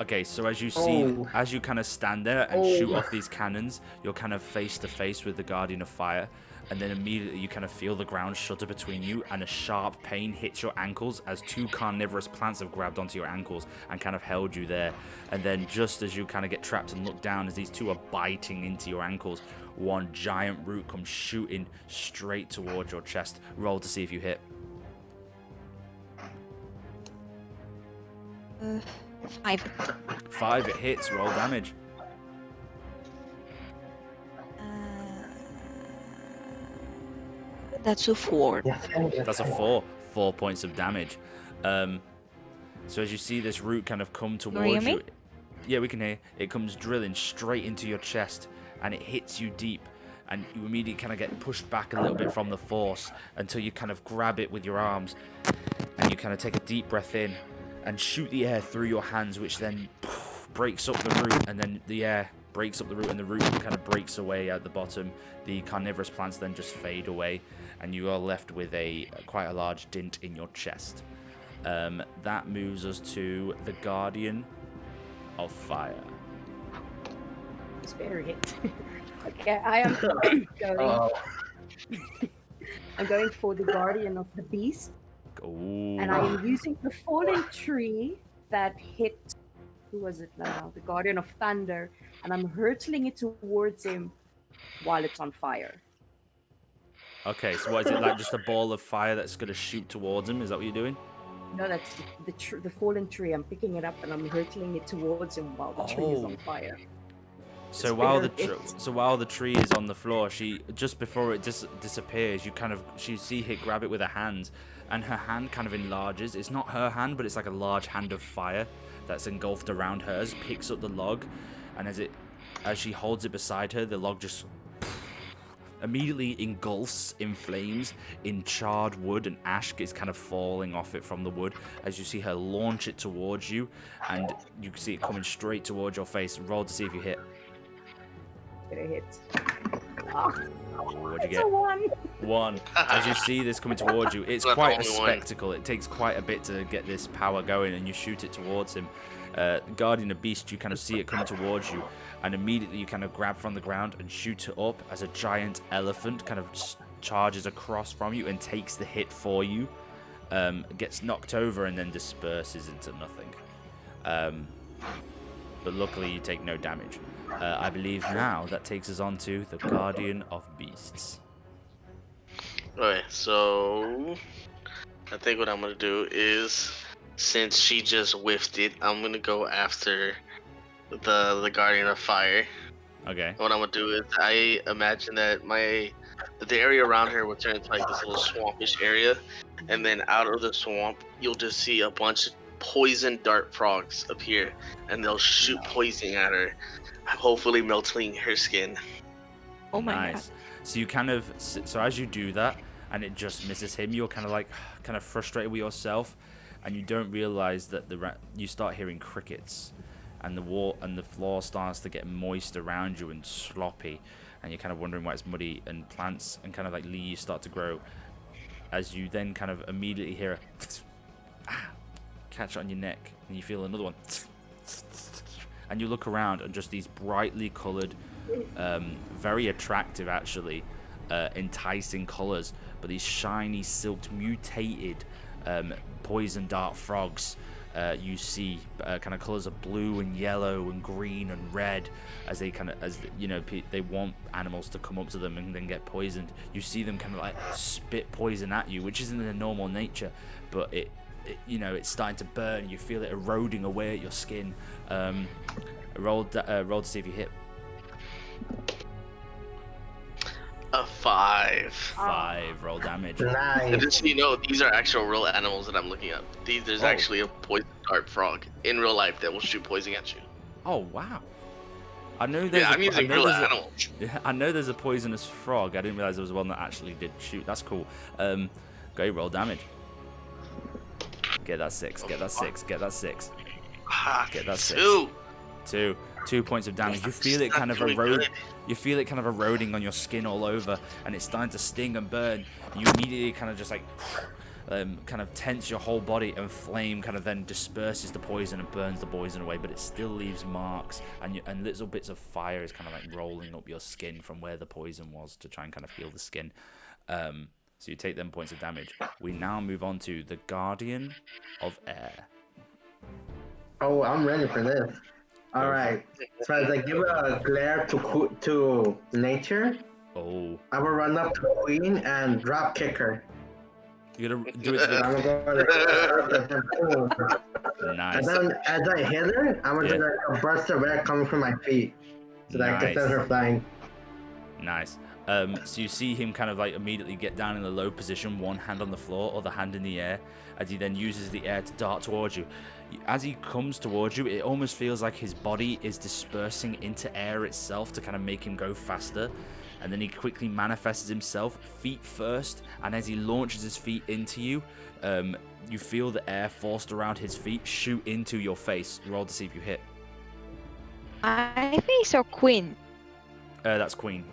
Okay, so as you see, as you kind of stand there and shoot off these cannons, you're kind of face to face with the Guardian of Fire, and then immediately you kind of feel the ground shudder between you, and a sharp pain hits your ankles as two carnivorous plants have grabbed onto your ankles and kind of held you there. And then just as you kind of get trapped and look down, as these two are biting into your ankles, one giant root comes shooting straight towards your chest. Roll to see if you hit. 5. 5, it hits. Roll damage. That's a 4. That's a 4. 4 points of damage. So as you see this root kind of come towards you, yeah, we can hear. It comes drilling straight into your chest, and it hits you deep, and you immediately kind of get pushed back a little bit from the force until you kind of grab it with your arms, and you kind of take a deep breath in and shoot the air through your hands, which then breaks up the root, and then the air breaks up the root, and the root kind of breaks away at the bottom. The carnivorous plants then just fade away, and you are left with quite a large dint in your chest. That moves us to the Guardian of Fire. Spirit. Okay, I am going. I'm going for the Guardian of the Beast. Ooh. And I am using the fallen tree that hit. Who was it now? The Guardian of Thunder, and I'm hurtling it towards him while it's on fire. Okay, so what is it, like just a ball of fire that's going to shoot towards him? Is that what you're doing? No, that's the fallen tree. I'm picking it up and I'm hurtling it towards him while the tree is on fire. So while the tree is on the floor, she just before it disappears, you see her grab it with her hand, and her hand kind of enlarges. It's not her hand, but it's like a large hand of fire that's engulfed around hers. Picks up the log, and as she holds it beside her, the log just immediately engulfs in flames, in charred wood, and ash is kind of falling off it from the wood as you see her launch it towards you, and you can see it coming straight towards your face. Roll to see if you hit. Gonna hit. Oh, what'd you it's get? a 1. 1. As you see this coming towards you, it's quite a spectacle. It takes quite a bit to get this power going, and you shoot it towards him. Guardian of Beast, you kind of see it come towards you, and immediately you kind of grab from the ground and shoot it up as a giant elephant kind of charges across from you and takes the hit for you, gets knocked over and then disperses into nothing. But luckily you take no damage. I believe now that takes us on to the Guardian of Beasts. Alright, so I think what I'm gonna do is, since she just whiffed it, I'm gonna go after the Guardian of Fire. Okay. What I'm gonna do is, I imagine that the area around her will turn into like this little swampish area, and then out of the swamp you'll just see a bunch of poison dart frogs appear, and they'll shoot poison at her, hopefully melting her skin. Oh my god. So you so as you do that and it just misses him, you're kind of frustrated with yourself, and you don't realize that you start hearing crickets, and the floor starts to get moist around you and sloppy, and you're kind of wondering why it's muddy, and plants and kind of like leaves start to grow, as you then kind of immediately hear a catch on your neck, and you feel another one, and you look around, and just these brightly colored, very attractive actually, enticing colors, but these shiny silked mutated poison dart frogs. You see kind of colors of blue and yellow and green and red, as they they want animals to come up to them and then get poisoned. You see them kind of like spit poison at you, which isn't their normal nature, but it's starting to burn. You feel it eroding away at your skin. Roll to see if you hit. A 5. 5. Roll damage. Nice. And just so you know, these are actual real animals that I'm looking at. There's actually a poison dart frog in real life that will shoot poison at you. Oh wow! I know there's. I'm using real animals. I know there's a poisonous frog. I didn't realize there was one that actually did shoot. That's cool. Go roll damage. Get that 6. Get that 6. Get that 6. Get that 6. 2 points of damage. You feel it kind of erode. You feel it kind of eroding on your skin all over, and it's starting to sting and burn. You immediately kind of just like kind of tense your whole body, and flame kind of then disperses the poison and burns the poison away, but it still leaves marks, and little bits of fire is kind of like rolling up your skin from where the poison was to try and kind of heal the skin. So you take them points of damage. We now move on to the Guardian of Air. Oh, I'm ready for this. All right. So as I give a glare to nature, I will run up to Queen and drop kick her. You're gonna do it to the... Nice. And then as I hit her, I'm gonna do like a burst of air coming from my feet, so that I can send her flying. Nice. So you see him kind of like immediately get down in the low position, one hand on the floor, other hand in the air, as he then uses the air to dart towards you. As he comes towards you, it almost feels like his body is dispersing into air itself to kind of make him go faster. And then he quickly manifests himself, feet first, and as he launches his feet into you, you feel the air forced around his feet shoot into your face. Roll to see if you hit. I face or Queen? That's Queen.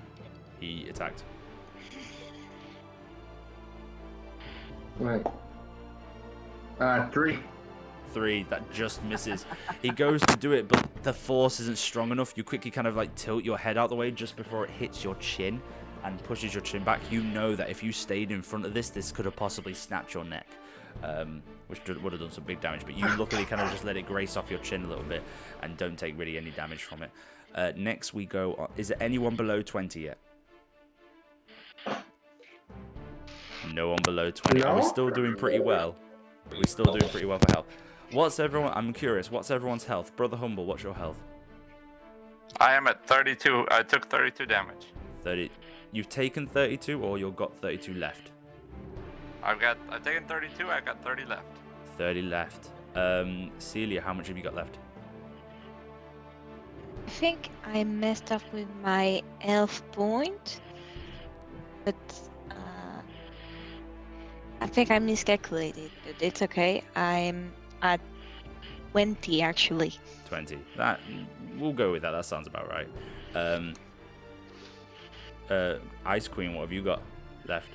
He attacked. Right. 3. 3, that just misses. He goes to do it, but the force isn't strong enough. You quickly kind of like tilt your head out the way just before it hits your chin and pushes your chin back. You know that if you stayed in front of this could have possibly snapped your neck, which would have done some big damage. But you luckily kind of just let it grace off your chin a little bit and don't take really any damage from it. Next we go on. Is there anyone below 20 yet? No one below 20. No? Are we still doing pretty well? We're still doing pretty well for health. What's everyone? I'm curious. What's everyone's health? Brother Humble, what's your health? I am at 32. I took 32 damage. 30. You've taken 32, or you've got 32 left? I've taken 32. I got 30 left. 30 left. Celia, how much have you got left? I think I messed up with my health point, but I think I miscalculated, but it's okay. I'm at 20 actually. 20. That we'll go with that. That sounds about right. Ice Queen, what have you got left?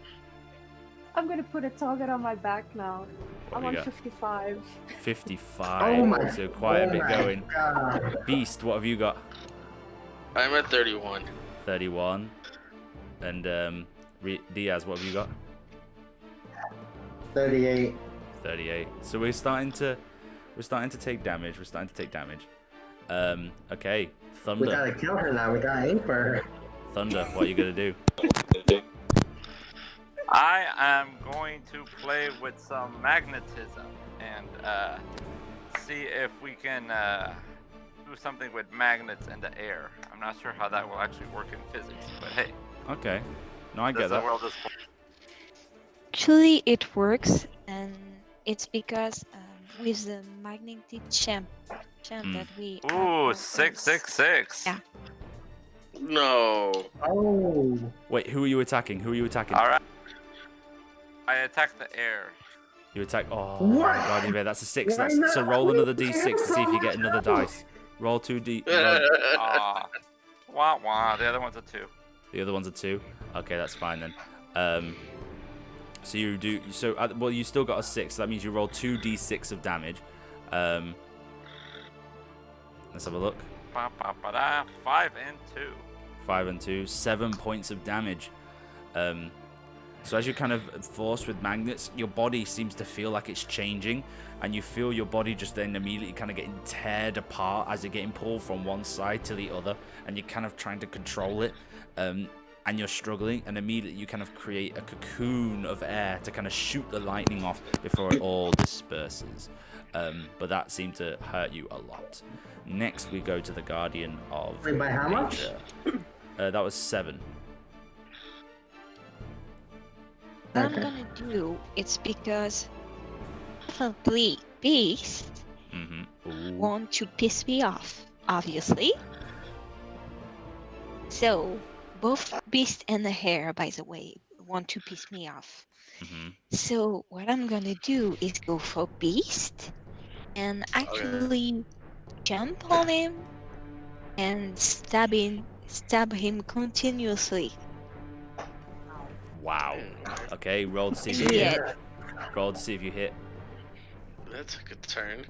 I'm gonna put a target on my back now. I'm on got? 55. 55. Oh my, so quite a bit going. God. Beast, what have you got? I'm at 31. 31. And Diaz, what have you got? 38. 38. So we're starting to take damage. Okay, Thunder. We gotta kill her now. We gotta aim for her. Thunder, what are you gonna do? I am going to play with some magnetism and see if we can do something with magnets in the air. I'm not sure how that will actually work in physics, but hey. Okay. No, I get That's the that. world is. Actually, it works, and it's because with the magnetic champ that we. Ooh, 666. Yeah. No. Oh. Wait, who are you attacking? All right. I attack the air. You attack. Oh, What? my God, Yves, that's a 6. Why That's, not? so roll another d6 to see if you get another dice. Roll 2d. Ah. Wah wah. The other one's a 2. The other one's a 2. Okay, that's fine then. So you do. So well, you still got a 6. So that means you roll 2d6 of damage. Let's have a look. 5 and 2. 5 and 2, 7 points of damage. So as you're kind of forced with magnets, your body seems to feel like it's changing, and you feel your body just then immediately kind of getting teared apart as you're getting pulled from one side to the other, and you're kind of trying to control it, and you're struggling, and immediately you kind of create a cocoon of air to kind of shoot the lightning off before it all disperses. But that seemed to hurt you a lot. Next, we go to the Guardian of Wait, by how much? Nature. That was 7. What I'm gonna do, it's because probably Beast want to piss me off, obviously. So both Beast and the Hare, by the way, want to piss me off. So what I'm gonna do is go for Beast and actually jump on him and stab him continuously. Wow. Okay, roll to see. Yeah. Roll to see if you hit. That's a good turn.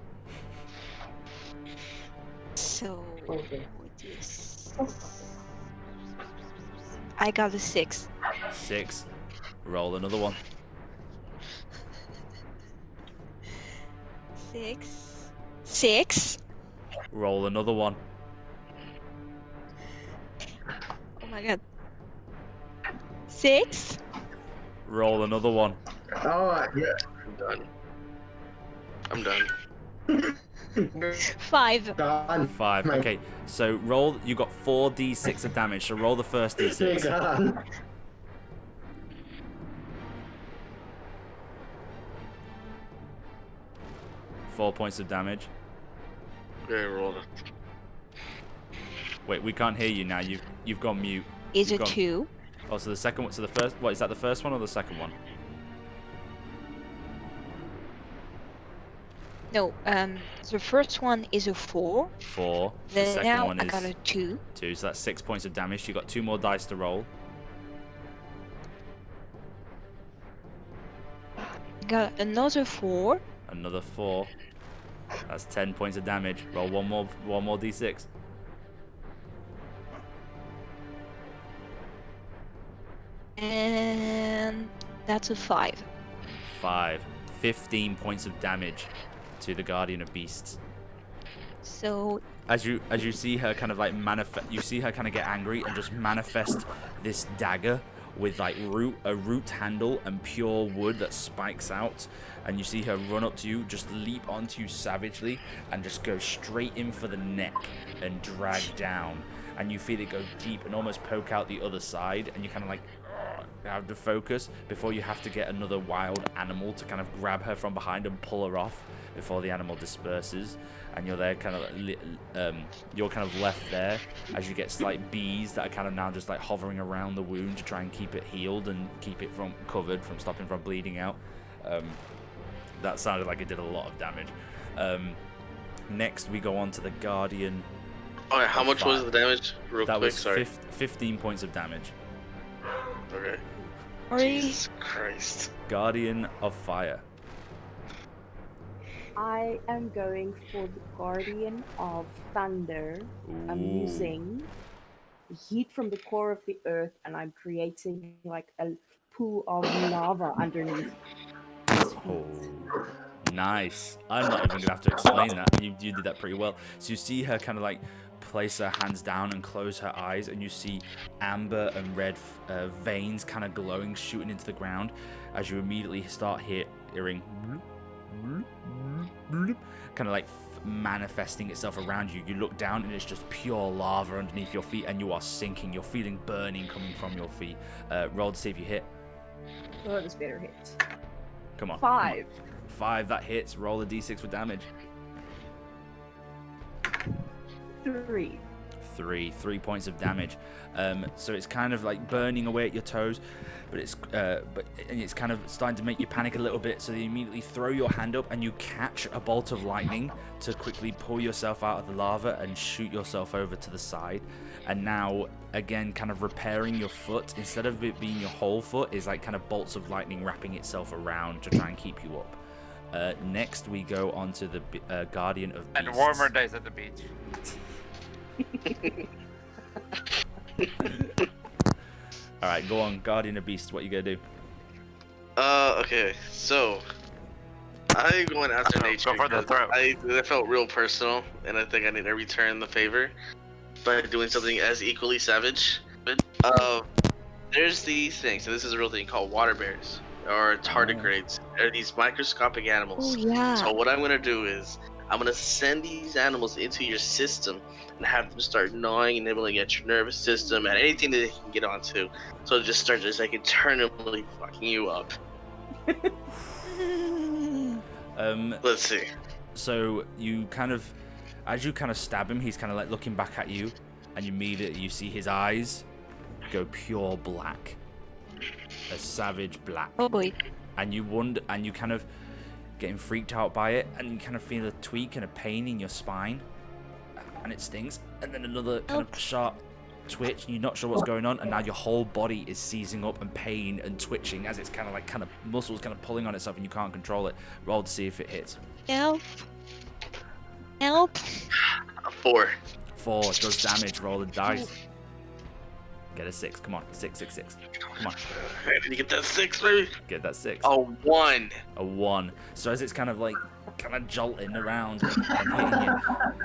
So this. I got a 6. 6. Roll another one. 6. Roll another one. Oh my god. 6. Roll another one. Oh, yeah. I'm done. 5. Gone. 5. Okay, so roll. You got 4d6 of damage. So roll the first d6. Gone. 4 points of damage. Okay, roll it. Wait, we can't hear you now. You've gone mute. Is You've it gone- 2? Oh, so the second one. So the first. What is that? The first one or the second one? No, the first one is a 4. 4. The Then second now one I got is a 2. 2. So that's 6 points of damage. You got 2 more dice to roll. Got another 4. Another 4. That's 10 points of damage. Roll one more d6. And that's a 5. 5. 15 points of damage to the Guardian of Beasts. So As you see her kind of like you see her kind of get angry and just manifest this dagger with like a root handle and pure wood that spikes out, and you see her run up to you, just leap onto you savagely and just go straight in for the neck and drag down, and you feel it go deep and almost poke out the other side, and you kind of like have to focus before you have to get another wild animal to kind of grab her from behind and pull her off before the animal disperses, and you're there kind of you're kind of left there as you get slight bees that are kind of now just like hovering around the wound to try and keep it healed and keep it from covered from stopping from bleeding out. That sounded like it did a lot of damage. Next we go on to the Guardian. Alright, how much was the damage? Real That quick, was sorry. 15 points of damage. Okay. Sorry. Jesus Christ. Guardian of Fire. I am going for the Guardian of Thunder. I'm Ooh. using the heat from the core of the earth, and I'm creating like a pool of lava underneath his feet. Oh, nice. I'm not even gonna have to explain that. You did that pretty well. So you see her kind of like place her hands down and close her eyes, and you see amber and red veins kind of glowing, shooting into the ground as you immediately start hearing kind of like manifesting itself around you. You look down and it's just pure lava underneath your feet, and you are sinking. You're feeling burning coming from your feet. Roll to see if you hit. Oh, this better hit. Come on. 5. 5, that hits. Roll a d6 for damage. 3. 3 points of damage. So it's kind of like burning away at your toes, but it's kind of starting to make you panic a little bit. So you immediately throw your hand up and you catch a bolt of lightning to quickly pull yourself out of the lava and shoot yourself over to the side. And now again, kind of repairing your foot, instead of it being your whole foot, is like kind of bolts of lightning wrapping itself around to try and keep you up. Next we go on to the Guardian of Beasts. And warmer days at the beach. Alright, go on, Guardian of Beasts, what you gonna do? Okay, so I'm going after nature. Go for the because throat. that felt real personal, and I think I need to return the favor by doing something as equally savage. There's these things, and this is a real thing called water bears or tardigrades. They're these microscopic animals. Oh yeah. So what I'm gonna do is I'm gonna send these animals into your system and have them start gnawing and nibbling at your nervous system and anything that they can get onto. So just start just like eternally fucking you up. Let's see. So you kind of, as you kind of stab him, he's kind of like looking back at you, and immediately you see his eyes go pure black, a savage black. Oh boy. And you wonder, and you kind of getting freaked out by it, and you kind of feel a tweak and a pain in your spine, and it stings. And then another kind of sharp twitch, and you're not sure what's going on, and now your whole body is seizing up and pain and twitching as it's kind of muscles kind of pulling on itself, and you can't control it. Roll to see if it hits. Help. Help. A 4. 4 does damage. Roll the dice. Get a 6. Come on. 6, 6, 6. Come on. Did you get that 6, baby? Get that 6. A 1. A 1. So as it's kind of jolting around and hitting you,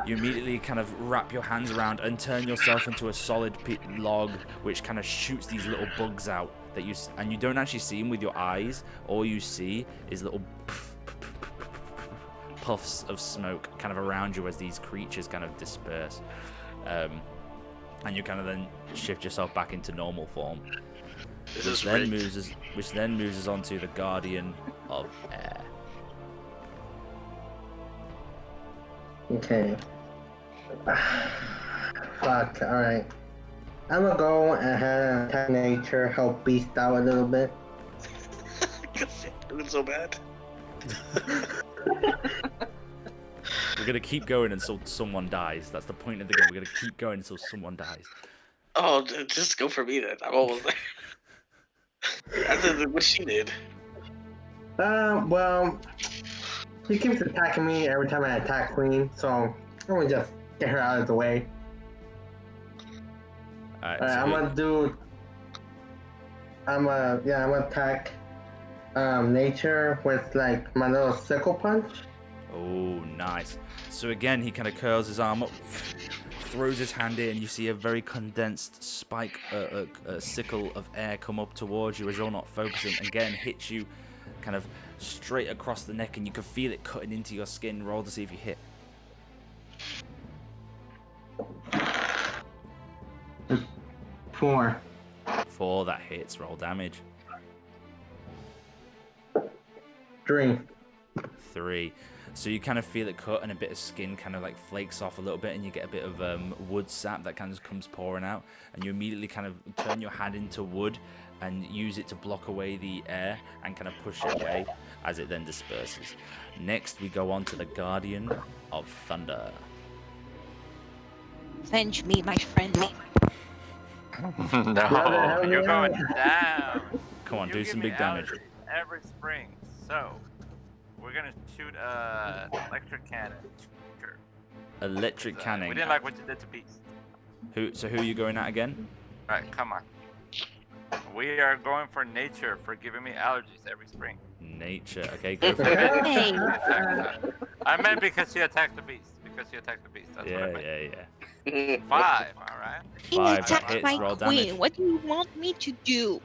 you immediately kind of wrap your hands around and turn yourself into a solid log, which kind of shoots these little bugs out that and you don't actually see them with your eyes. All you see is little puffs of smoke kind of around you as these creatures kind of disperse. And you kind of then shift yourself back into normal form. Which then moves us on to the Guardian of Air. Okay. Fuck, alright. I'm gonna go ahead and attack nature, help Beast out a little bit. Doing so bad. We're gonna keep going until someone dies. That's the point of the game. We're gonna keep going until someone dies. Oh, just go for me then. I'm almost there. That's what she did. Well, she keeps attacking me every time I attack Queen, so I'm gonna just get her out of the way. Alright, I'm gonna attack nature with like my little sickle punch. Oh, nice. So again, he kind of curls his arm up, throws his hand in, and you see a very condensed spike, a sickle of air come up towards you as you're not focusing. Again, hits you kind of straight across the neck, and you can feel it cutting into your skin. Roll to see if you hit. 4. 4, that hits. Roll damage. 3. 3. So you kind of feel it cut, and a bit of skin kind of like flakes off a little bit, and you get a bit of wood sap that kind of comes pouring out, and you immediately kind of turn your hand into wood and use it to block away the air and kind of push it away as it then disperses. Next, we go on to the Guardian of Thunder. Avenge me, my friend. No, you're going down. Come on, You do give some me big damage. allergies every spring, so we're gonna shoot electric cannon. Sure. Electric cannon. We didn't like what you did to Beast. Who are you going at again? All right, come on. We are going for nature for giving me allergies every spring. Nature. Okay, go for it. Hey. I meant because she attacked the Beast. That's what I meant. Yeah. 5, all right. He 5, that attacked hits. my Roll queen. damage. What do you want me to do?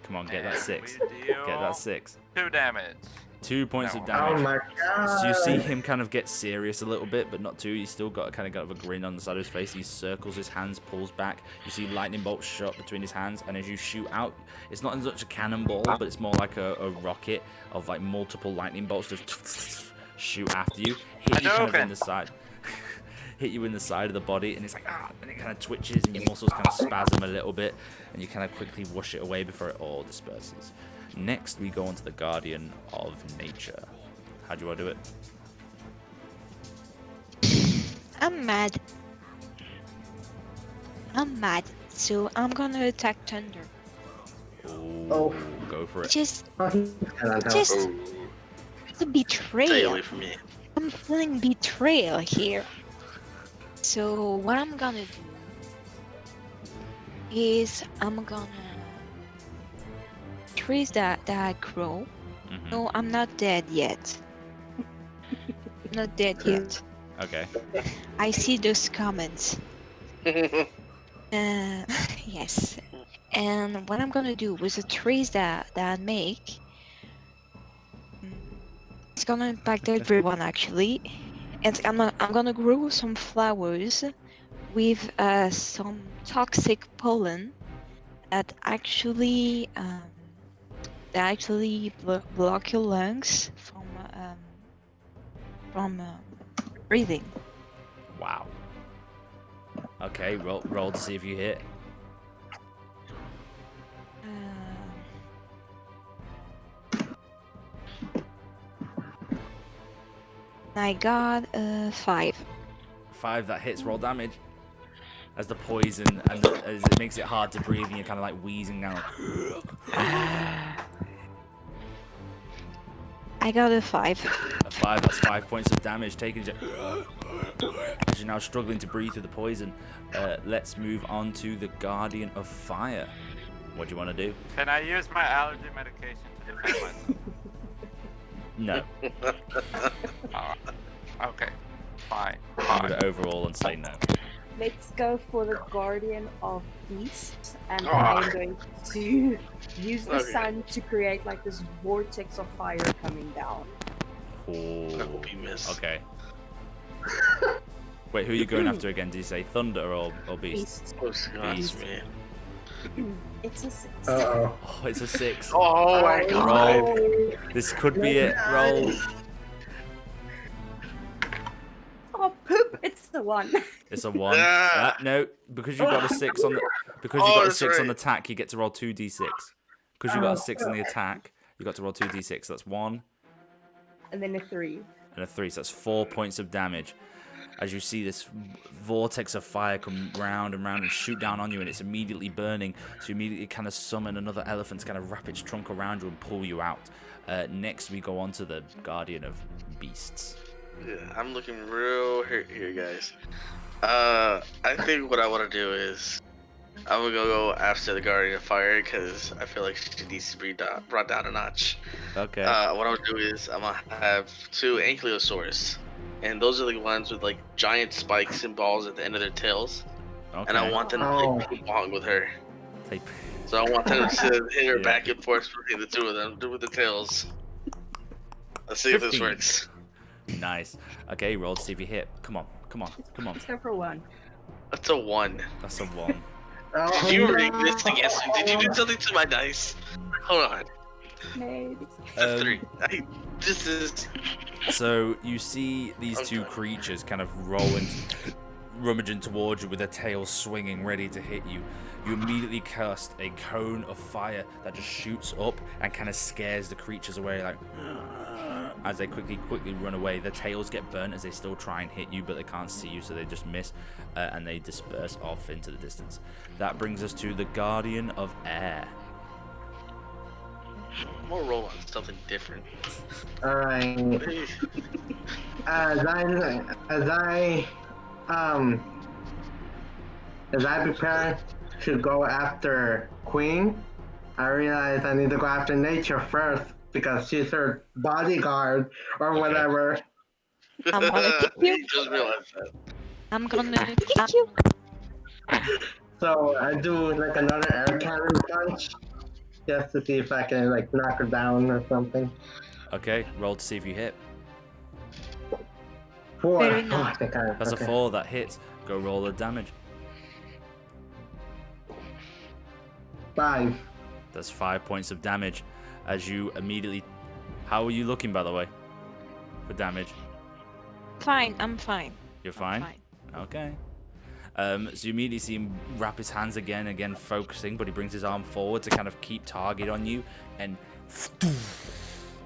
Come on, get that And 6. we deal Get that 6. 2 damage. 2 points of No. damage. Oh my god. So you see him kind of get serious a little bit, but not too. He's still got a grin on the side of his face. He circles his hands, pulls back. You see lightning bolts shot between his hands, and as you shoot out, it's not as much a cannonball, but it's more like a rocket of like multiple lightning bolts just shoot after you, hit you kind of in the side. Hit you in the side of the body, and it's like, and it kind of twitches, and your muscles kind of spasm a little bit, and you kind of quickly whoosh it away before it all disperses. Next, we go on to the Guardian of Nature. How do you want to do it? I'm mad. So I'm gonna attack Thunder. Oh, go for it. Just Oh, he's gonna help. it's a Stay betrayal. away from me. I'm feeling betrayal here. So what I'm gonna do is I'm gonna freeze that crow. Mhm. No, I'm not dead yet. Not dead yet. Okay. I see those comments. Yes. And what I'm gonna do with the trees that I make, it's gonna impact everyone actually. And I'm gonna grow some flowers with some toxic pollen that actually block your lungs from breathing. Wow. Okay, roll to see if you hit. I got 5. 5, that hits. Roll damage. as the poison and as it makes it hard to breathe, and you're kind of like wheezing now. I got a 5. A 5, that's 5 points of damage taken. As you're now struggling to breathe through the poison. Let's move on to the Guardian of Fire. What do you want to do? Can I use my allergy medication to defend myself? No. Okay, fine. I'm going to overall and say no. Let's go for the Guardian of Beasts, and I'm going to use the sun to create like this vortex of fire coming down. Oh. That will be missed. Okay. Wait, who are you going after again? Did you say Thunder or Beast? Beast. Beast. Man. It's a 6. Oh, it's a 6. Oh my god. Roll. This could be it. Roll. Oh poop! It's the 1. It's a 1. No, because you got a 6 on the on the attack, you get to roll 2d6. Because you got a 6 on the attack, you got to roll 2d6. That's 1. And then a 3. And a 3, so that's 4 points of damage. As you see this vortex of fire come round and round and shoot down on you, and it's immediately burning. So you immediately kind of summon another elephant to kind of wrap its trunk around you and pull you out. Next, we go on to the Guardian of Beasts. Yeah, I'm looking real hurt here, guys. I think what I want to do is I'm gonna go after the Guardian of Fire because I feel like she needs to be brought down a notch. Okay. What I'm gonna do is I'm gonna have 2 Ankylosaurus, and those are the ones with like giant spikes and balls at the end of their tails. Okay. And I want them to play ping pong with her. Play- So I want them to hit her back and forth between the 2 of them with the tails. Let's see if this 15. works. Nice. Okay, roll to see if you hit. Come on. Let's go for 1. That's a 1. That's a 1. Did you rig this against me? Did you do something to my dice? Hold on. Maybe. A 3. This is. So you see these 2 creatures kind of rummaging towards you with their tails swinging, ready to hit you. You immediately cast a cone of fire that just shoots up and kind of scares the creatures away, like as they quickly run away. Their tails get burnt as they still try and hit you, but they can't see you, so they just miss, and they disperse off into the distance. That brings us to the Guardian of Air. I'm gonna roll on something different. Alright. As I prepare to go after Queen, I realize I need to go after Nature first because she's her bodyguard or whatever. I'm gonna kick you. Just realized that. I'm gonna kick you. So I do like another air cannon punch just to see if I can like knock her down or something. Okay, roll to see if you hit. 4. Very Oh, nice. I think That's a 4, that hits. Go roll the damage. 5. That's 5 points of damage. As you immediately... How are you looking, by the way? For damage? Fine, I'm fine. You're fine? Okay. So you immediately see him wrap his hands again focusing, but he brings his arm forward to kind of keep target on you, and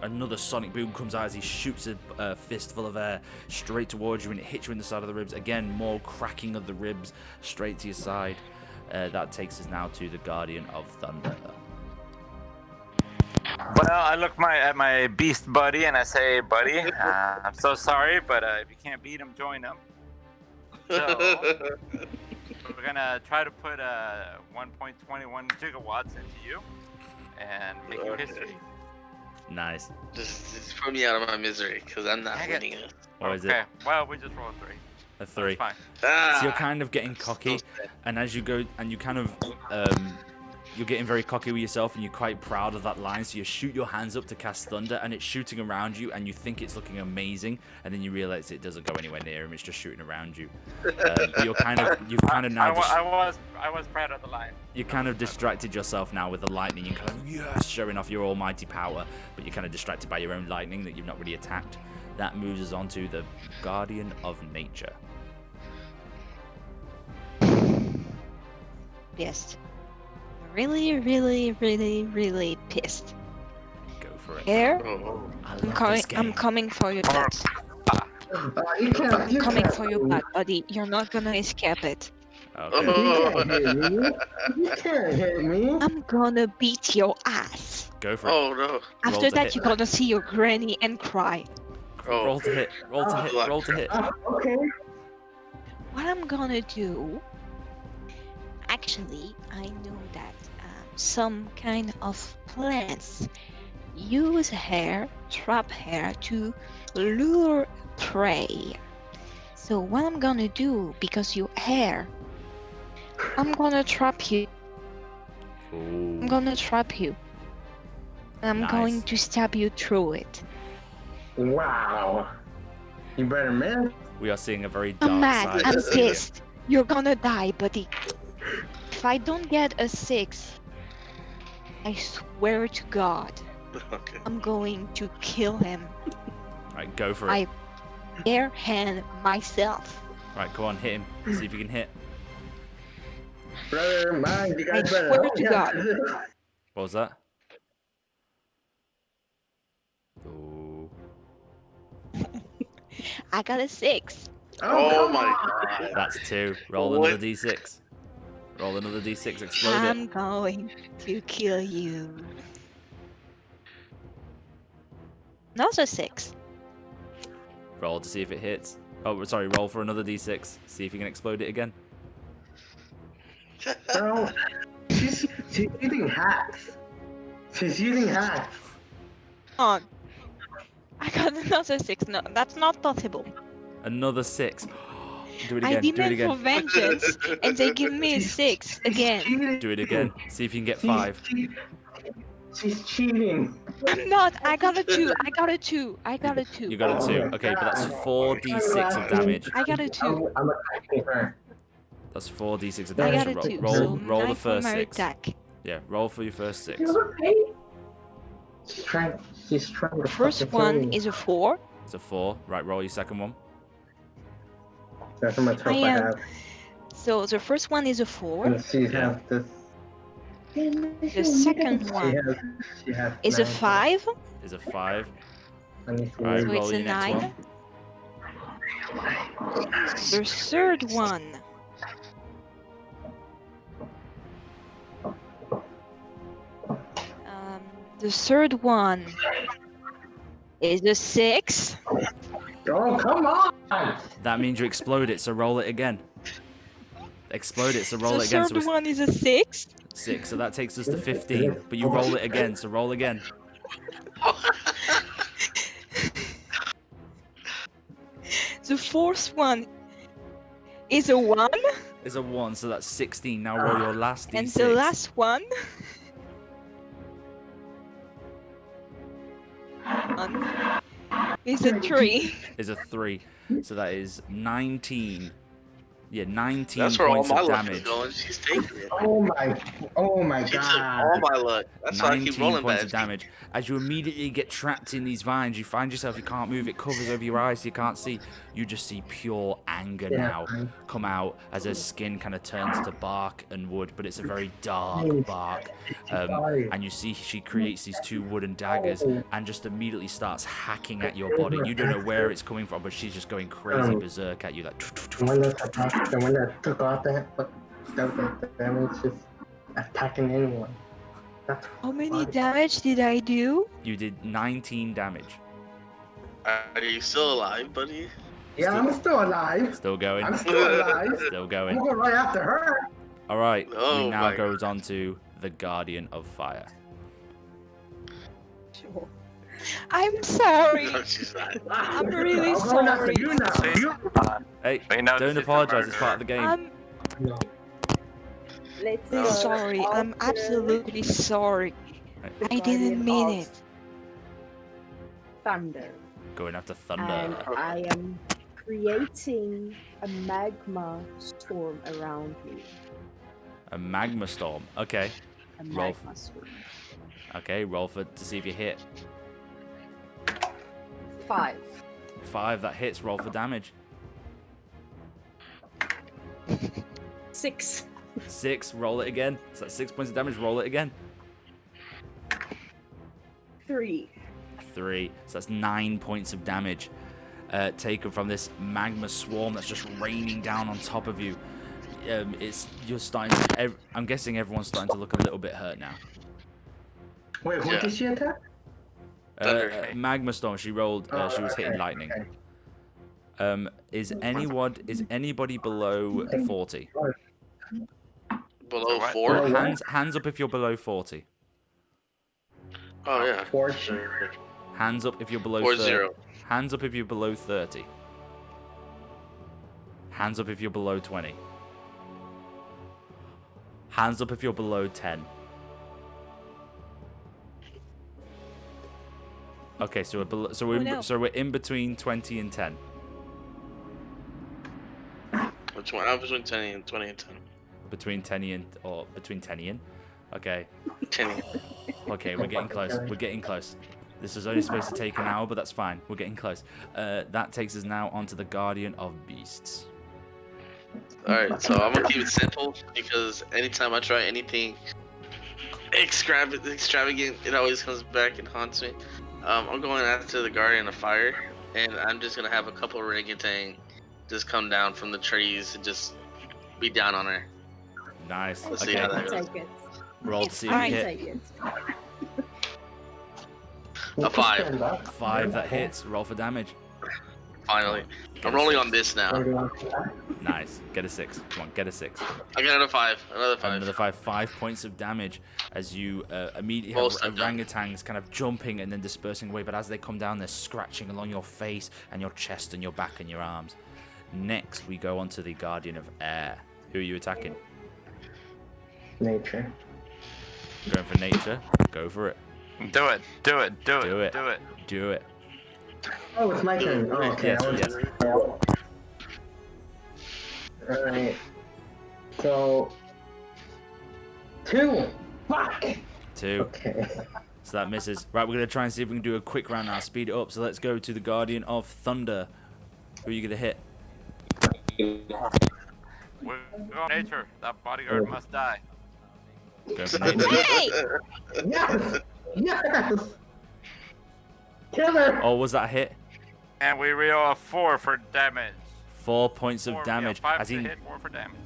another sonic boom comes out as he shoots a fistful of air straight towards you, and it hits you in the side of the ribs. Again, more cracking of the ribs straight to your side. That takes us now to the Guardian of Thunder. Well, I look at my beast buddy and I say, buddy, I'm so sorry, but if you can't beat him, join him. So we're gonna try to put 1.21 gigawatts into you and make you history. Nice. Just put me out of my misery because I'm not winning it. What is it? Okay, well, we just rolled 3. A 3. That's fine. So you're kind of getting cocky, and as you go, and you kind of, you're getting very cocky with yourself, and you're quite proud of that line. So you shoot your hands up to cast thunder, and it's shooting around you, and you think it's looking amazing, and then you realize it doesn't go anywhere near him. It's just shooting around you. But you've kind of now. I was proud of the line. You kind of distracted yourself now with the lightning. You kind of showing off your almighty power, but you're kind of distracted by your own lightning that you've not really attacked. That moves us on to the Guardian of Nature. Pissed. Really, really, really, really pissed. Go for it. Air, I love this game. I'm coming for you, bud. You can't, I'm coming for you, bud, buddy. You're not gonna escape it. Okay. You can't hit me. You can't hit me. I'm gonna beat your ass. Go for it. Oh no. After to that, hit. you're gonna see your granny and cry. Oh. Roll to hit. Roll to hit. Roll to hit. Okay. What I'm gonna do, actually, I know that some kind of plants use hair, trap hair, to lure prey. So what I'm gonna do, because your hair, I'm gonna trap you. I'm Ooh. gonna trap you. I'm Nice. going to stab you through it. Wow. You better miss. We are seeing a very I'm dark mad. side I'm of Celia. pissed. You're gonna die, buddy. If I don't get a 6, I swear to God, Okay. I'm going to kill him. Right, go for it. I barehand myself. Right, go on, hit him. See if you can hit. Brother, mine, you guys I better. swear to God. What was that? Ooh. I got a 6. Oh come my on. god. That's 2. Roll What? another d6. Roll another d6. Explode I'm it. going to kill you. Another 6. Roll to see if it hits. Oh, sorry. Roll for another d6. See if you can explode it again. Bro, she's using hacks. She's using hacks. On. I got another 6. No, that's not possible. Another 6. Do it I again. Do it demand for again. vengeance, and they give me a 6 again. Cheating. Do it again. See if you can get She's 5. cheating. She's cheating. I'm not. I got a 2. I got a 2. I got a 2. You got a 2. Okay, but that's 4d6 of damage. I got a 2. I'm attacking her. That's 4d6 of I damage. got a 2. Roll, So roll the 9 for first my 6. attack. Yeah, roll for your first 6. She's trying to First fucking kill one me. is a 4. It's a 4. Right, roll your second one. That's how much hope I I am- have. So the first one is a 4. And she Yeah. has this. The second one She has is a 9. 5. Is a 5. I need to Right, So wait. it's roll a your next 9. one. The third one the third one is a 6. Oh, come on! That means you explode it, so roll it again. Explode it, so roll The it again. So third it's one is a 6. 6, so that takes us to 15. But you roll it again, so roll again. The fourth one is a 1. Is a 1, so that's 16. Now roll your last d6. And the last one is a 3. Is a 3. So that is 19. Yeah, 19 That's where all points my of luck is damage. going. She's taking it. Oh my She took god. all my luck. That's why I keep 19 rolling points bad. of damage. As you immediately get trapped in these vines, you find yourself, you can't move, it covers over your eyes, so you can't see. You just see pure anger now come out as her skin kind of turns to bark and wood, but it's a very dark bark. And you see she creates these 2 wooden daggers and just immediately starts hacking at your body. You don't know where it's coming from, but she's just going crazy berserk at you. Like, The one that took off that was just attacking anyone. That's How many funny. damage did I do? you did 19 damage. Are you still alive, buddy? Yeah, I'm still alive. Still going. I'm still alive. Still I'm going. going right after her. All right, Oh we now my goes on to the Guardian of Fire. Sure. I'm sorry. No, she's not. I'm really I'm going after sorry. you now. You. Hey, Wait, no, don't this is apologize. the It's part of the game. I'm No. Let's No. go sorry. I'm after absolutely sorry. the I didn't Guardian mean of it. Thunder. Going after And Thunder. I am creating a magma storm around me. A magma storm. Okay. A Roll. magma storm. Okay, roll for to see if you hit. 5. 5, that hits. Roll for damage. 6. 6, roll it again. So that's 6 points of damage. Roll it again. 3. 3, so that's 9 points of damage taken from this magma swarm that's just raining down on top of you. you're starting to. I'm guessing everyone's starting to look a little bit hurt now. Wait, what Yeah. did she attack? Thunder. Magma Storm. She rolled. She was hitting lightning. Okay. Is anybody below 40? Below what? 4? Below- Hands up if you're below 40. Oh, yeah. Fortune. Hands up if you're below 4 30. 0. Hands up if you're below 30. Hands up if you're below 20. Hands up if you're below 10. Okay, so we're in between 20 and 10. Which one? I was between 20 and 10. Between 10 and between 10 and. Okay. 10. Okay, we're getting close. We're getting close. This was only supposed to take an hour, but that's fine. We're getting close. That takes us now onto the Guardian of Beasts. Alright, so I'm gonna keep it simple because anytime I try anything extravagant, it always comes back and haunts me. I'm going after the Guardian of Fire, and I'm just gonna have a couple of orangutan just come down from the trees and just be down on her. Nice. Let's see Okay. how that goes. Take it. Roll to see if I you hit. take it. A 5. 5 that hits. Roll for damage. Finally. Get I'm a rolling 6. on this now. Nice. Get a 6. Come on, get a 6. I got another 5. Another 5. Another 5. 5 points of damage as you immediately Most have of them. orangutans kind of jumping and then dispersing away. But as they come down, they're scratching along your face and your chest and your back and your arms. Next, we go on to the Guardian of Air. Who are you attacking? Nature. Going for nature? Go for it. Do it. Do it. Do it. Do it. Do it. Do it. Oh, it's my turn. Oh, okay. Yes, I was- yes. Alright. So 2. Fuck. 2. Okay. So that misses. Right, we're going to try and see if we can do a quick round now. Speed it up. So let's go to the Guardian of Thunder. Who are you going to hit? We're going nature. That bodyguard must die. Going for nature. Hey! Yes. Yes. Killer. Oh, was that a hit? And we reel a 4 for damage. 4 points of 4, damage. Yeah, 5 as to he hit, 4 for damage.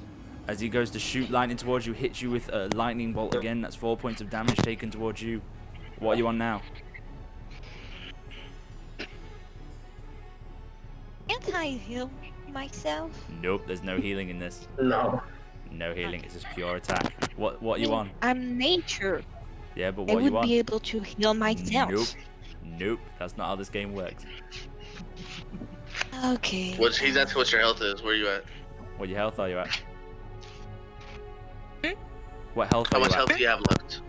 as he goes to shoot lightning towards you, hits you with a lightning bolt again. That's 4 points of damage taken towards you. What are you on now? Can't I heal myself? Nope, there's no healing in this. No. No healing. It's just pure attack. What are you on? I'm nature. Yeah, but I what are you would on? be able to heal myself. Nope. Nope. That's not how this game works. Okay. He's asking what your health is. Where you at? What your health are you at? Hmm? What health How are you much at? health do you have left?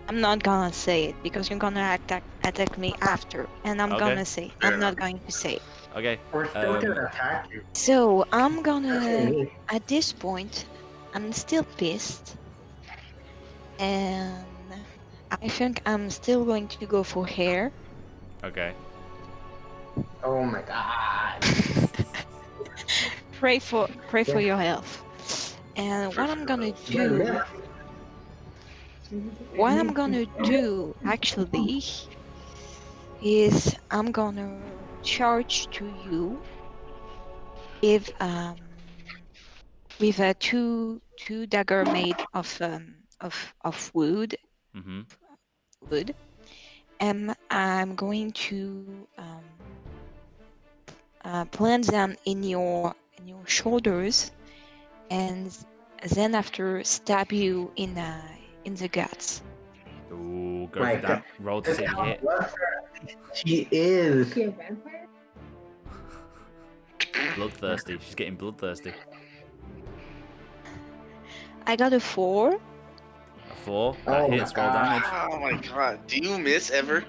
I'm not gonna say it because you're gonna attack me after, and I'm Okay. gonna say. Fair I'm not going to say. Okay. We're still gonna attack you. So I'm gonna. Okay. At this point, I'm still pissed, and I think I'm still going to go for hair. Okay. Oh my god. Pray for your health. And what I'm gonna do. What I'm gonna do actually is I'm gonna charge to you with a two dagger made of wood, and I'm going to plant them in your shoulders, and then after stab you in the guts. Ooh, go My for that. God. Roll to see if you hit. She is. She a vampire? Bloodthirsty. She's getting bloodthirsty. I got a 4. A 4. That Oh my hits. Roll God. damage. Oh my god. Do you miss ever?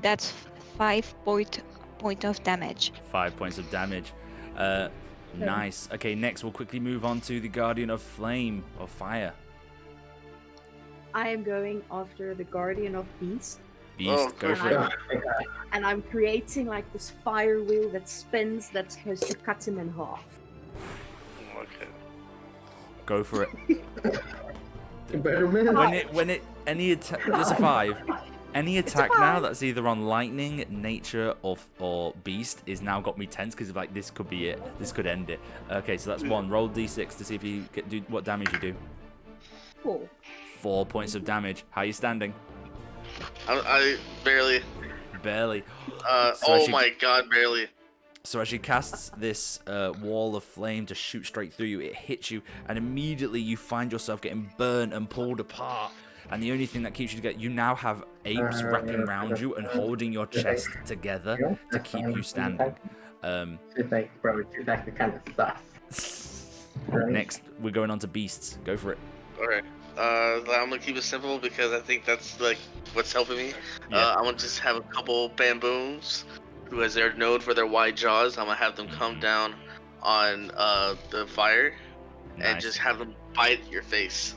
That's 5 point of damage. 5 points of damage. Nice. Okay, next we'll quickly move on to the Guardian of Flame or Fire. I am going after the Guardian of Beast, Beast, Oh, go for it. and I'm creating like this fire wheel that spins that's supposed to cut him in half. Okay. Go for it. You better miss. When any attack, there's a 5. Any attack now that's either on lightning, nature, or beast is now got me tense because like this could be it. This could end it. Okay, so that's one. Roll d6 to see if you do what damage you do. 4. 4 points of damage. How are you standing? I barely. Barely. Oh my god, barely. So as she casts this wall of flame to shoot straight through you, it hits you, and immediately you find yourself getting burnt and pulled apart. And the only thing that keeps you together, you now have apes wrapping around you and holding your chest together to keep you standing. She's like, bro, she's actually kind of sus. Next, we're going on to beasts. Go for it. Alright. I'm gonna keep it simple because I think that's like what's helping me. Yeah. I'm gonna just have a couple bamboos, who as they're known for their wide jaws. I'm gonna have them come down on the fire and Nice. just have them bite your face.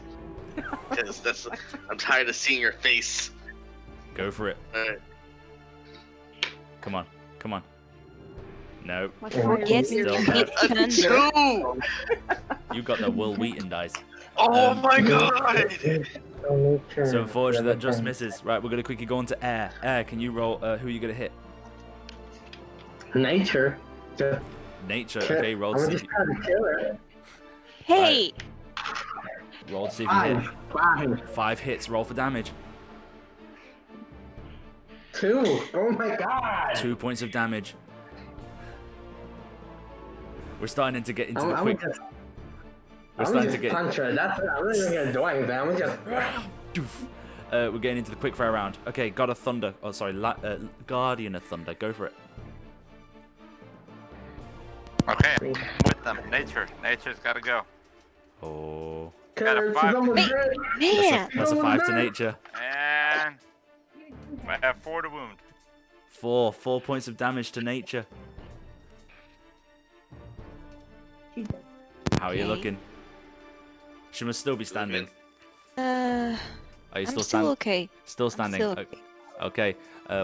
Because I'm tired of seeing your face. Go for it. Alright. Come on. Come on. No. My Don't fire forget is to zero. hit A thunder. 2! You got the Will Wheaton dice. Oh Um, my god! So unfortunately, that just misses. Right, we're going to quickly go on to air. Air, can you roll who are you going to hit? Nature. Just Nature. kill- Okay, roll to I'm see just if you, trying to kill her. Hey! roll to see if you hit. 5. 5 hits. Roll for damage. 2. Oh my god. 2 points of damage. We're starting to get into the I'm quick. just, We're I'm starting to just get. punch her. That's it. I'm not even gonna do anything. I'm just. We're getting into the quick fire round. Okay, God of Thunder. Oh, sorry, Guardian of Thunder. Go for it. Okay, I'm with them. Nature's gotta go. Oh, Got a Cause 5. someone Hey, did. man! that's a 5 to nature. And I have 4 to wound. 4 points of damage to nature. How are you Okay. looking? She must still be standing. Uh, Are you I'm still still standing? okay. Still I'm standing. still O- okay. Okay.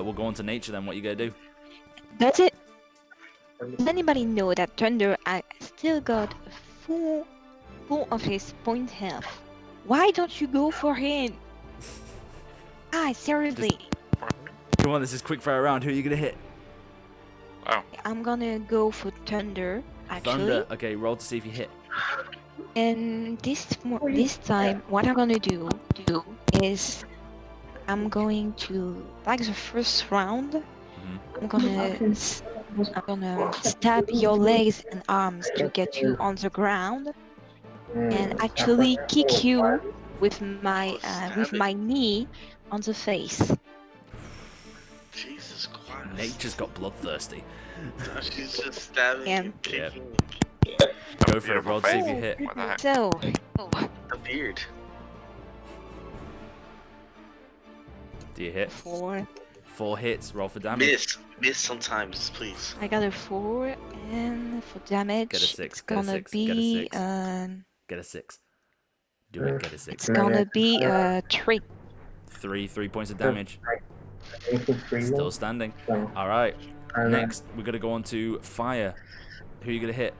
We'll go on to nature then. What you gonna do? That's it. Does anybody know that Thunder still got full of his point health? Why don't you go for him? Seriously. Come on, this is quick fire round. Who are you gonna hit? Oh, I'm gonna go for Thunder, actually. Thunder. Okay, roll to see if you hit. And this time, what I'm gonna do is I'm going to, like the first round, Mhm. I'm gonna stab your legs and arms to get you on the ground, and actually kick you with my knee on the face. Jesus Christ. Nature's got bloodthirsty. She's just stabbing Yeah. and kicking. Go for it. Roll to see if you hit. what the heck? So, The beard. Do you hit? 4. 4 hits. Roll for damage. Miss sometimes, please. I got a 4, and for damage, Get a 6, it's get a gonna 6, get a be 6. Get a 6. Do it. Get a 6. it's gonna be 3. 3 points of damage. Still standing. All right. Next, we're gonna go on to fire. Who are you gonna hit?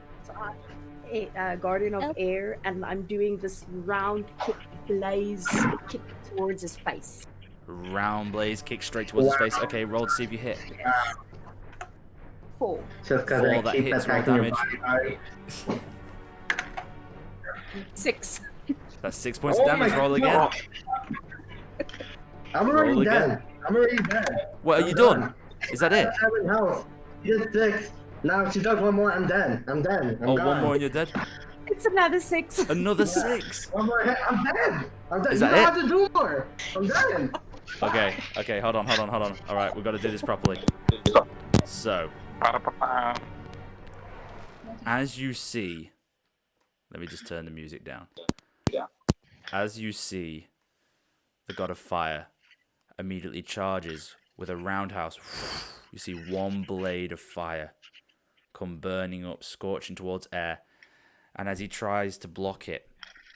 Guardian of Nope. Air, and I'm doing this round kick, blaze kick towards his face. Round blaze, kick straight towards his face. Okay, roll to see if you hit. 4. Just cause 4 I that keep hits, roll attacking your damage. body. 6. That's 6 points of damage. Roll again. I'm already Roll again. done. I'm already done. What are you done? Is that it? 7 health. She did 6. Now if she does one more, I'm done. I'm done. I'm Oh, gone. one more and you're dead. It's another 6. Another 6. One more hit. I'm done. I'm done. Is You that don't it? have to do more. I'm done. Okay, hold on. All right, we've got to do this properly. So, Ba-da-ba-ba. as you see, let me just turn the music down. As you see, the god of fire immediately charges with a roundhouse. You see one blade of fire come burning up, scorching towards air. And as he tries to block it,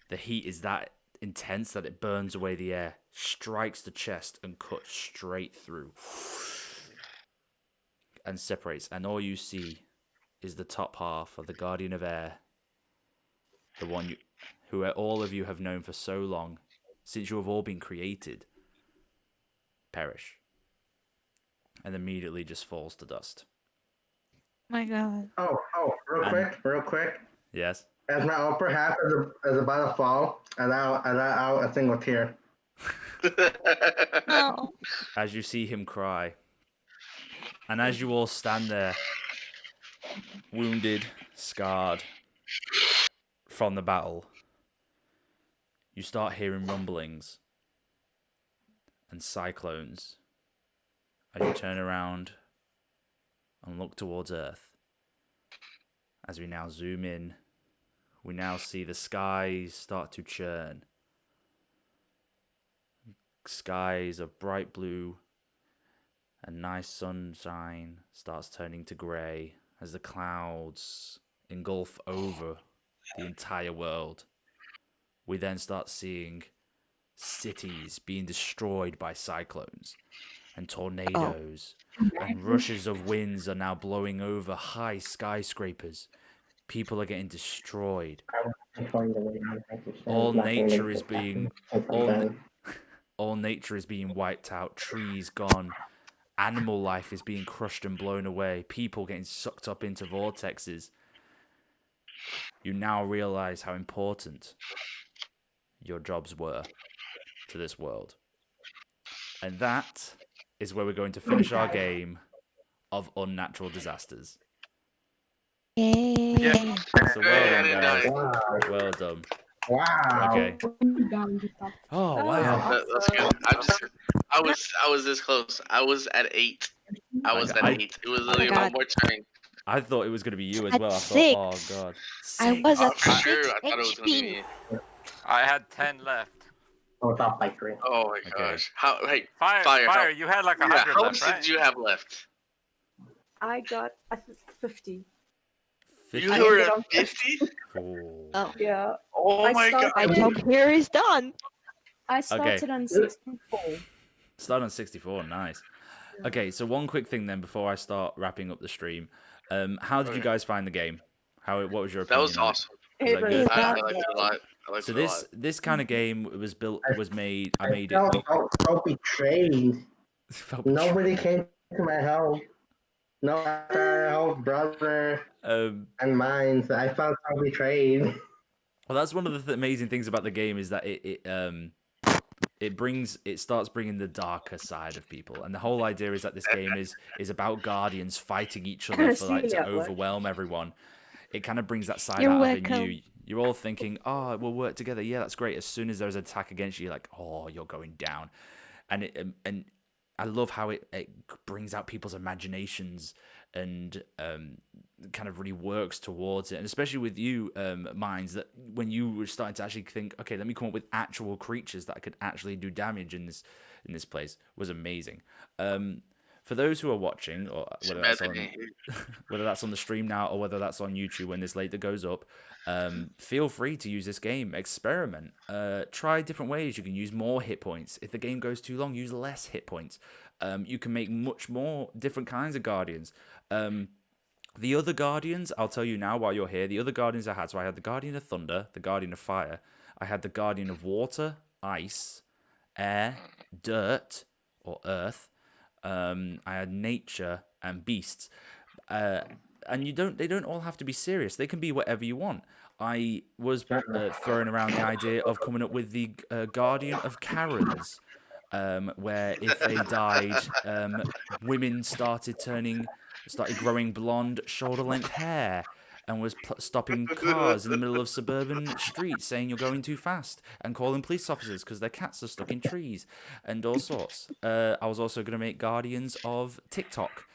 the heat is that intense that it burns away the air, strikes the chest and cuts straight through and separates. And all you see is the top half of the Guardian of Air, the one who all of you have known for so long, since you have all been created. perish, and immediately just falls to dust. My God. Oh, real quick. Yes. As my upper half is about to fall, I let out a single tear. Oh. As you see him cry, and as you all stand there, wounded, scarred from the battle, you start hearing rumblings and cyclones as you turn around and look towards Earth. As we now zoom in, we now see the skies start to churn. Skies of bright blue and nice sunshine starts turning to grey as the clouds engulf over the entire world. We then start seeing cities being destroyed by cyclones and tornadoes, and rushes of winds are now blowing over high skyscrapers. People are getting destroyed. All nature is being all nature is being wiped out. Trees gone. Animal life is being crushed and blown away. People getting sucked up into vortexes. You now realize how important your jobs were to this world. And that is where we're going to finish our game of unnatural disasters. Yay. Yeah. So well done, guys. Wow. Well done. Wow. Okay. Oh wow. That's good. I was this close. I was at 8. I was at 8. It was literally God. one more turn. I thought it was going to be you as At well. I thought, 6. oh god. I was at For 6 sure, I thought it was gonna be HP. me. I had 10 left. Oh, top by 3. Oh my gosh. How? Hey, Fire, Fire, you had like yeah, 100 how left, much right? did you have left? I got 50. 50? You I were ended at on 50? Oh. Oh, Yeah. Oh I my god. my started- job here is done. I started on 64. Start on 64, nice. Okay, so one quick thing then before I start wrapping up the stream. How did you guys find the game? What was your That opinion was on awesome. it? Was that good? I liked it a lot. I liked So it a lot. this kind of game was made. I made felt it. so betrayed. Nobody came to my help. No after help, brother and mine. So I felt so betrayed. Well, that's one of the amazing things about the game is that it starts bringing the darker side of people, and the whole idea is that this game is about guardians fighting each other for like to overwhelm everyone. It kind of brings that side You're out welcome. of you. You're all thinking, oh, we'll work together. Yeah, that's great. As soon as there's an attack against you, you're like, oh, you're going down. And I love how it brings out people's imaginations and kind of really works towards it. And especially with you, Minds, that when you were starting to actually think, okay, let me come up with actual creatures that could actually do damage in this place, was amazing. For those who are watching, or whether that's on the stream now or whether that's on YouTube when this later goes up, feel free to use this game. Experiment. Try different ways. You can use more hit points. If the game goes too long, use less hit points. You can make much more different kinds of guardians. The other guardians, I'll tell you now while you're here, the other guardians I had, so I had the Guardian of Thunder, the Guardian of Fire, I had the Guardian of Water, Ice, Air, Dirt, or Earth, I had Nature, and Beasts. And they don't all have to be serious. They can be whatever you want. I was throwing around the idea of coming up with the Guardian of Karens, where if they died, women started growing blonde, shoulder-length hair, and was stopping cars in the middle of suburban streets, saying you're going too fast, and calling police officers because their cats are stuck in trees, and all sorts. I was also going to make guardians of TikTok.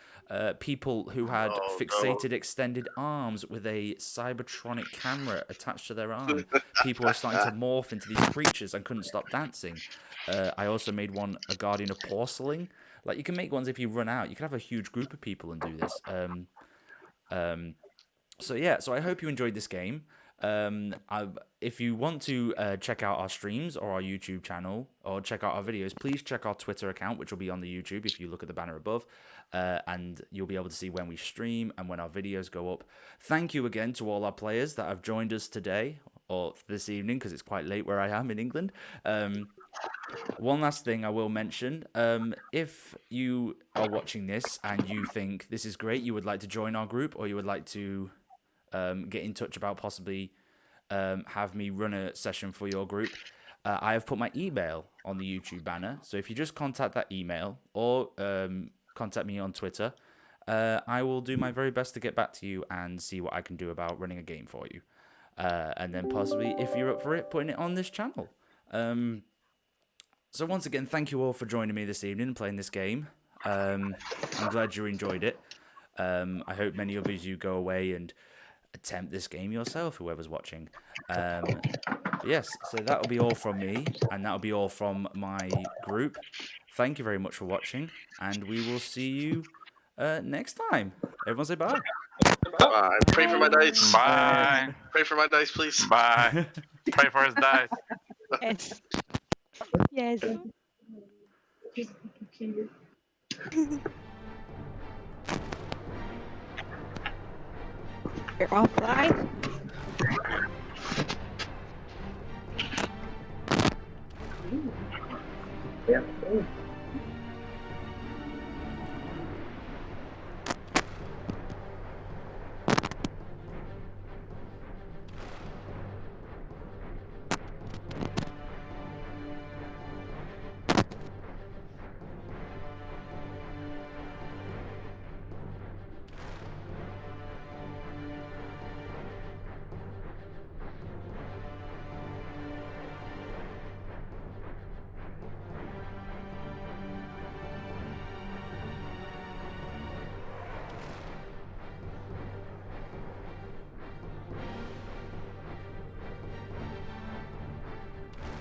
People who had fixated extended arms with a Cybertronic camera attached to their arm. People were starting to morph into these creatures and couldn't stop dancing. I also made a Guardian of Porcelain. Like, you can make ones if you run out. You can have a huge group of people and do this. So I hope you enjoyed this game. If you want to check out our streams or our YouTube channel or check out our videos, please check our Twitter account, which will be on the YouTube if you look at the banner above, and you'll be able to see when we stream and when our videos go up. Thank you again to all our players that have joined us today or this evening, because it's quite late where I am in England. one last thing I will mention. If you are watching this and you think this is great, you would like to join our group, or you would like to get in touch about possibly have me run a session for your group, I have put my email on the YouTube banner. So if you just contact that email or contact me on Twitter, I will do my very best to get back to you and see what I can do about running a game for you. And then possibly, if you're up for it, putting it on this channel. So once again, thank you all for joining me this evening and playing this game. I'm glad you enjoyed it. I hope many of you go away and attempt this game yourself, whoever's watching. Yes, so that'll be all from me, and that'll be all from my group. Thank you very much for watching, and we will see you next time. Everyone say bye. Bye. Pray for my dice. Bye. Pray for my dice, please. Bye. Pray for his dice. Yes. Yes. You're offline. Yep.